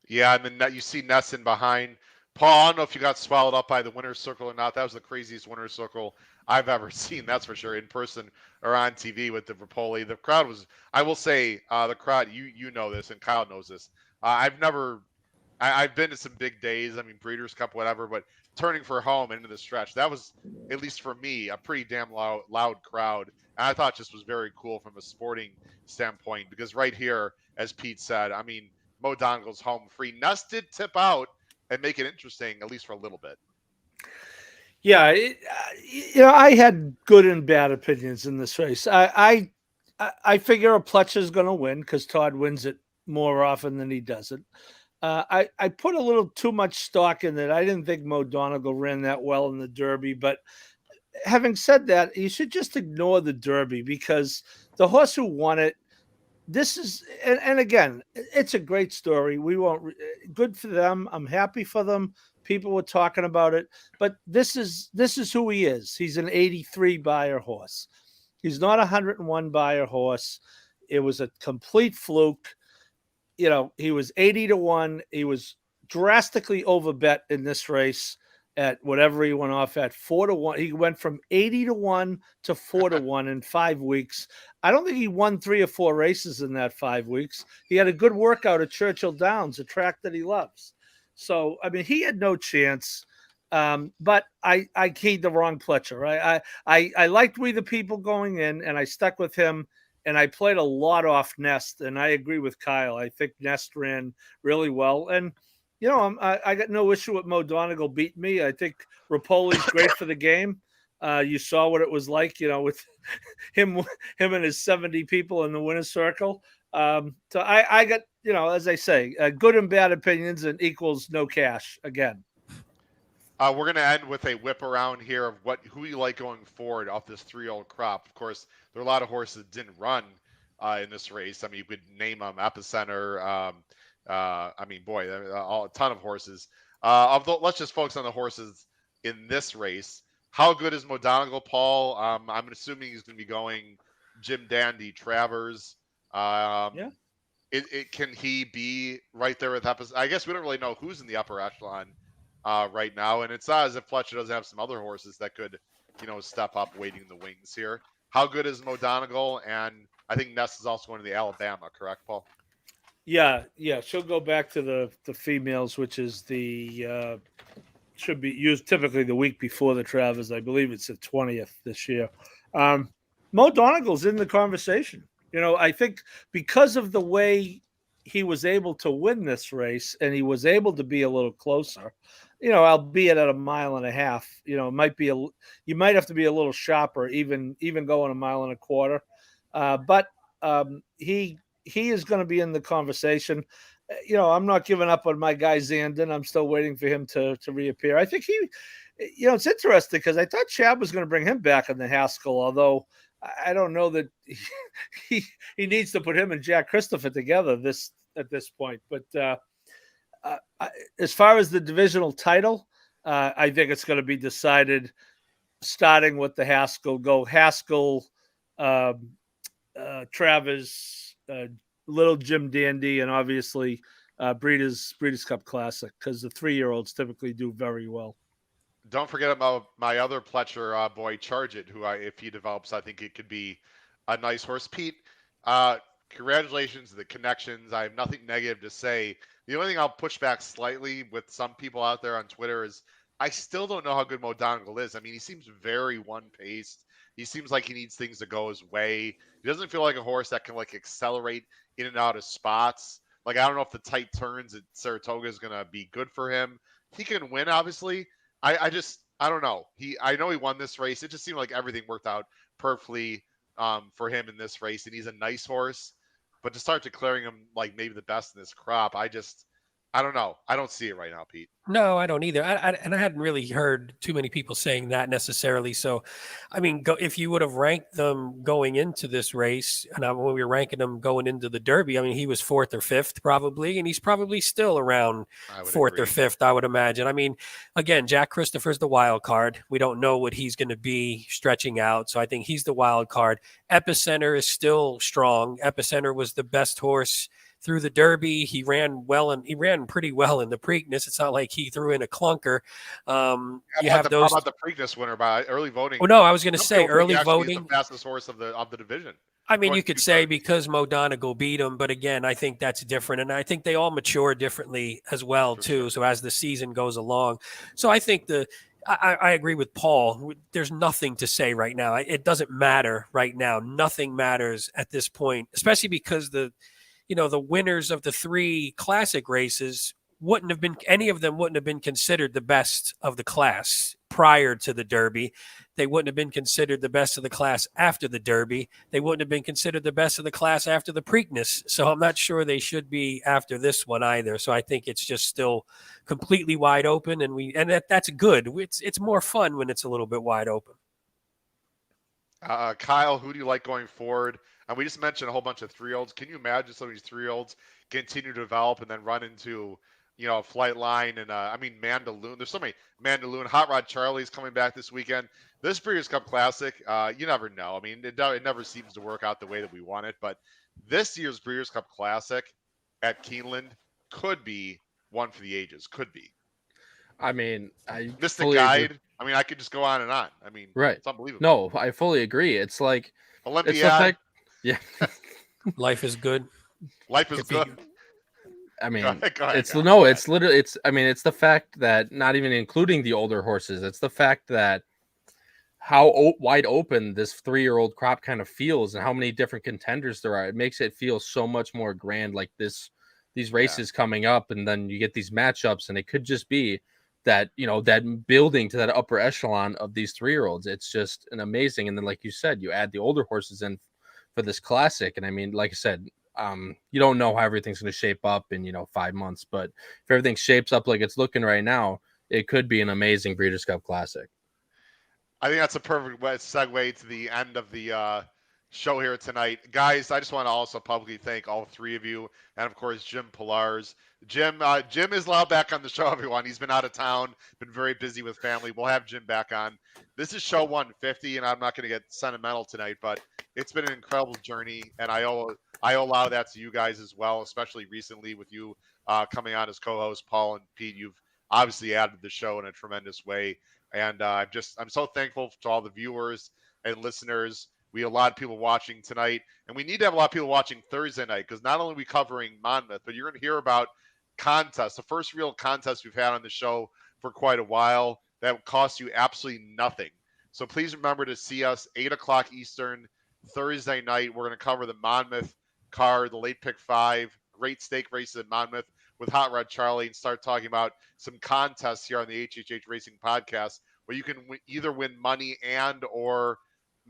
Speaker 1: Yeah, and then you see Nesson behind. Paul, I don't know if you got swallowed up by the winner's circle or not. That was the craziest winner's circle I've ever seen, that's for sure, in person or on TV with the Rapoli. The crowd was, I will say, the crowd, you know this, and Kyle knows this. I've been to some big days. I mean, Breeders' Cup, whatever, but turning for home into the stretch, that was, at least for me, a pretty damn loud crowd. And I thought just was very cool from a sporting standpoint because right here, as Pete said, I mean, Mo Donegal's home free. Nest did tip out and make it interesting, at least for a little bit.
Speaker 5: Yeah, I had good and bad opinions in this race. I figure a Pletcher's going to win because Todd wins it more often than he doesn't. I put a little too much stock in that. I didn't think Mo Donegal ran that well in the Derby, but having said that, you should just ignore the Derby because the horse who won it, this is, and again, it's a great story. We won't, good for them. I'm happy for them. People were talking about it, but this is who he is. He's an 83 buyer horse. He's not a 101 buyer horse. It was a complete fluke. He was 80-1. He was drastically overbet in this race at whatever he went off at 4-1. He went from 80-1 to 4-1 in 5 weeks. I don't think he won 3 or 4 races in that 5 weeks. He had a good workout at Churchill Downs, a track that he loves. So, I mean, he had no chance. But I keyed the wrong Pletcher. Right? I liked We the People going in, and I stuck with him. And I played a lot off Nest, and I agree with Kyle. I think Nest ran really well. And, I got no issue with Mo Donegal beating me. I think Rapoli's great for the game. You saw what it was like, with him and his 70 people in the winner's circle. So I got, as I say, good and bad opinions and equals no cash again.
Speaker 1: We're going to end with a whip around here of who you like going forward off this 3-year-old crop. Of course, there are a lot of horses that didn't run in this race. I mean, you could name them Epicenter. I mean, boy, a ton of horses. Let's just focus on the horses in this race. How good is Mo Donegal, Paul? I'm assuming he's going to be going Jim Dandy, Travers.
Speaker 5: Yeah.
Speaker 1: Can he be right there with Epicenter? I guess we don't really know who's in the upper echelon right now, and it's not as if Fletcher doesn't have some other horses that could, step up waiting in the wings here. How good is Mo Donegal? And I think Ness is also going to the Alabama, correct, Paul?
Speaker 5: Yeah. She'll go back to the females, which is the should be used typically the week before the Travers. I believe it's the 20th this year. Mo Donegal's in the conversation. I think because of the way he was able to win this race and he was able to be a little closer, albeit at 1.5 miles, it might be you might have to be a little sharper, even going 1.25 miles. But he is going to be in the conversation. I'm not giving up on my guy Zandon. I'm still waiting for him to reappear. I think it's interesting because I thought Chad was going to bring him back in the Haskell, although I don't know that he needs to put him and Jack Christopher together at this point. But as far as the divisional title, I think it's going to be decided starting with the Haskell. Go Haskell, Travers, Little Jim Dandy, and obviously Breeders' Cup Classic, because the 3-year-olds typically do very well.
Speaker 1: Don't forget about my other Pletcher boy, Charge It, who if he develops, I think it could be a nice horse. Pete, Congratulations to the connections. I have nothing negative to say. The only thing I'll push back slightly with some people out there on Twitter is I still don't know how good Modongal is. I mean, he seems very one-paced. He seems like he needs things to go his way. He doesn't feel like a horse that can like accelerate in and out of spots. Like I don't know if the tight turns at Saratoga is going to be good for him. He can win, obviously. I don't know. I know he won this race. It just seemed like everything worked out perfectly for him in this race, and he's a nice horse. But to start declaring him like maybe the best in this crop, I don't know. I don't see it right now, Pete.
Speaker 3: No, I don't either. And I hadn't really heard too many people saying that necessarily. So, I mean, if you would have ranked them going into this race, and when we were ranking them going into the Derby, I mean, he was fourth or fifth probably, and he's probably still around fourth or fifth, I would imagine. I mean, again, Jack Christopher's the wild card. We don't know what he's going to be stretching out, so I think he's the wild card. Epicenter is still strong. Epicenter was the best horse through the Derby. He ran well, and he ran pretty well in the Preakness. It's not like he threw in a clunker. You have those.
Speaker 1: How about the Preakness winner by early voting?
Speaker 3: Oh no, I was going to say early voting.
Speaker 1: Is the fastest horse of the division.
Speaker 3: I mean, you could say because Modonagall beat him, but again, I think that's different, and I think they all mature differently as well too. Sure. So as the season goes along, so I think I agree with Paul. There's nothing to say right now. It doesn't matter right now. Nothing matters at this point, especially because the winners of the three classic races any of them wouldn't have been considered the best of the class prior to the Derby. They wouldn't have been considered the best of the class after the Derby. They wouldn't have been considered the best of the class after the Preakness. So I'm not sure they should be after this one either. So I think it's just still completely wide open, and that's good. It's more fun when it's a little bit wide open.
Speaker 1: Kyle, who do you like going forward? And we just mentioned a whole bunch of 3-year-olds. Can you imagine some of these 3-year-olds continue to develop and then run into, Flightline and Mandaloon? There's so many. Mandaloon, Hot Rod Charlie's coming back this weekend. This Breeders' Cup Classic, you never know. I mean, it never seems to work out the way that we want it. But this year's Breeders' Cup Classic at Keeneland could be one for the ages. Could be.
Speaker 2: I mean,
Speaker 1: Mystic Guide. Agree. I mean, I could just go on and on. I mean,
Speaker 2: right.
Speaker 1: It's unbelievable.
Speaker 2: No, I fully agree. It's like
Speaker 1: Olympiad.
Speaker 2: Yeah.
Speaker 3: Life is good.
Speaker 1: Life is good.
Speaker 2: I mean,
Speaker 1: go ahead,
Speaker 2: it's literally, it's the fact that not even including the older horses, it's the fact that how wide open this 3-year-old crop kind of feels and how many different contenders there are. It makes it feel so much more grand, like these races coming up, and then you get these matchups, and it could just be that, that building to that upper echelon of these 3-year-olds. It's just an amazing. And then, like you said, you add the older horses in for this classic. And I mean, like I said, you don't know how everything's going to shape up in, 5 months, but if everything shapes up like it's looking right now, it could be an amazing Breeders' Cup Classic.
Speaker 1: I think that's a perfect segue to the end of the show here tonight. Guys, I just want to also publicly thank all three of you, and of course, Jim Pilars. Jim is allowed back on the show, everyone. He's been out of town, been very busy with family. We'll have Jim back on. This is show 150, and I'm not going to get sentimental tonight, but it's been an incredible journey, and I owe a lot of that to you guys as well, especially recently with you coming on as co-host, Paul and Pete. You've obviously added the show in a tremendous way, and I'm so thankful to all the viewers and listeners. We have a lot of people watching tonight, and we need to have a lot of people watching Thursday night, because not only are we covering Monmouth, but you're going to hear about contests, the first real contest we've had on the show for quite a while that costs you absolutely nothing. So please remember to see us 8 o'clock Eastern Thursday night. We're going to cover the Monmouth card, the late pick 5, great stake races at Monmouth with Hot Rod Charlie, and start talking about some contests here on the HHH Racing Podcast where you can either win money and or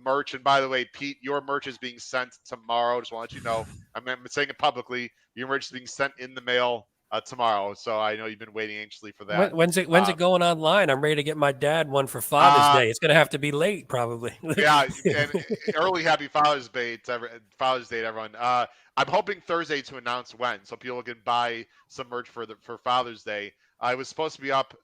Speaker 1: merch. And by the way, Pete, your merch is being sent tomorrow. Just want to let you know. I'm saying it publicly. Your merch is being sent in the mail tomorrow. So I know you've been waiting anxiously for that.
Speaker 3: When's it going online? I'm ready to get my dad one for Father's Day. It's going to have to be late, probably.
Speaker 1: Yeah, and early Happy Father's Day to everyone. I'm hoping Thursday to announce when, so people can buy some merch for Father's Day. I was supposed to be up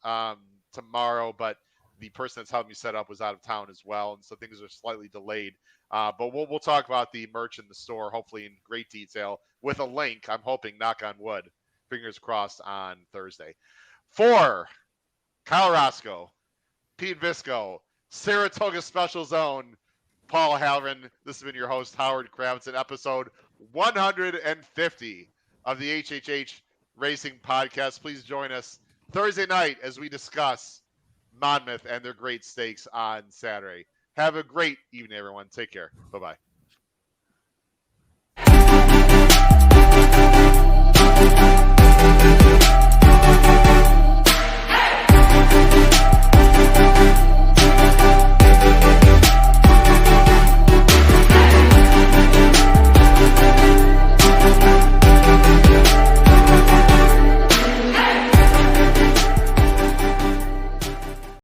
Speaker 1: tomorrow, but the person that's helped me set up was out of town as well, and so things are slightly delayed. But we'll talk about the merch in the store, hopefully in great detail, with a link. I'm hoping, knock on wood, fingers crossed, on Thursday. For Kyle Roscoe, Pete Visco, Saratoga Special Zone, Paul Halloran. This has been your host, Howard Kravitz, in episode 150 of the HHH Racing Podcast. Please join us Thursday night as we discuss Monmouth and their great stakes on Saturday. Have a great evening, everyone. Take care. Bye-bye.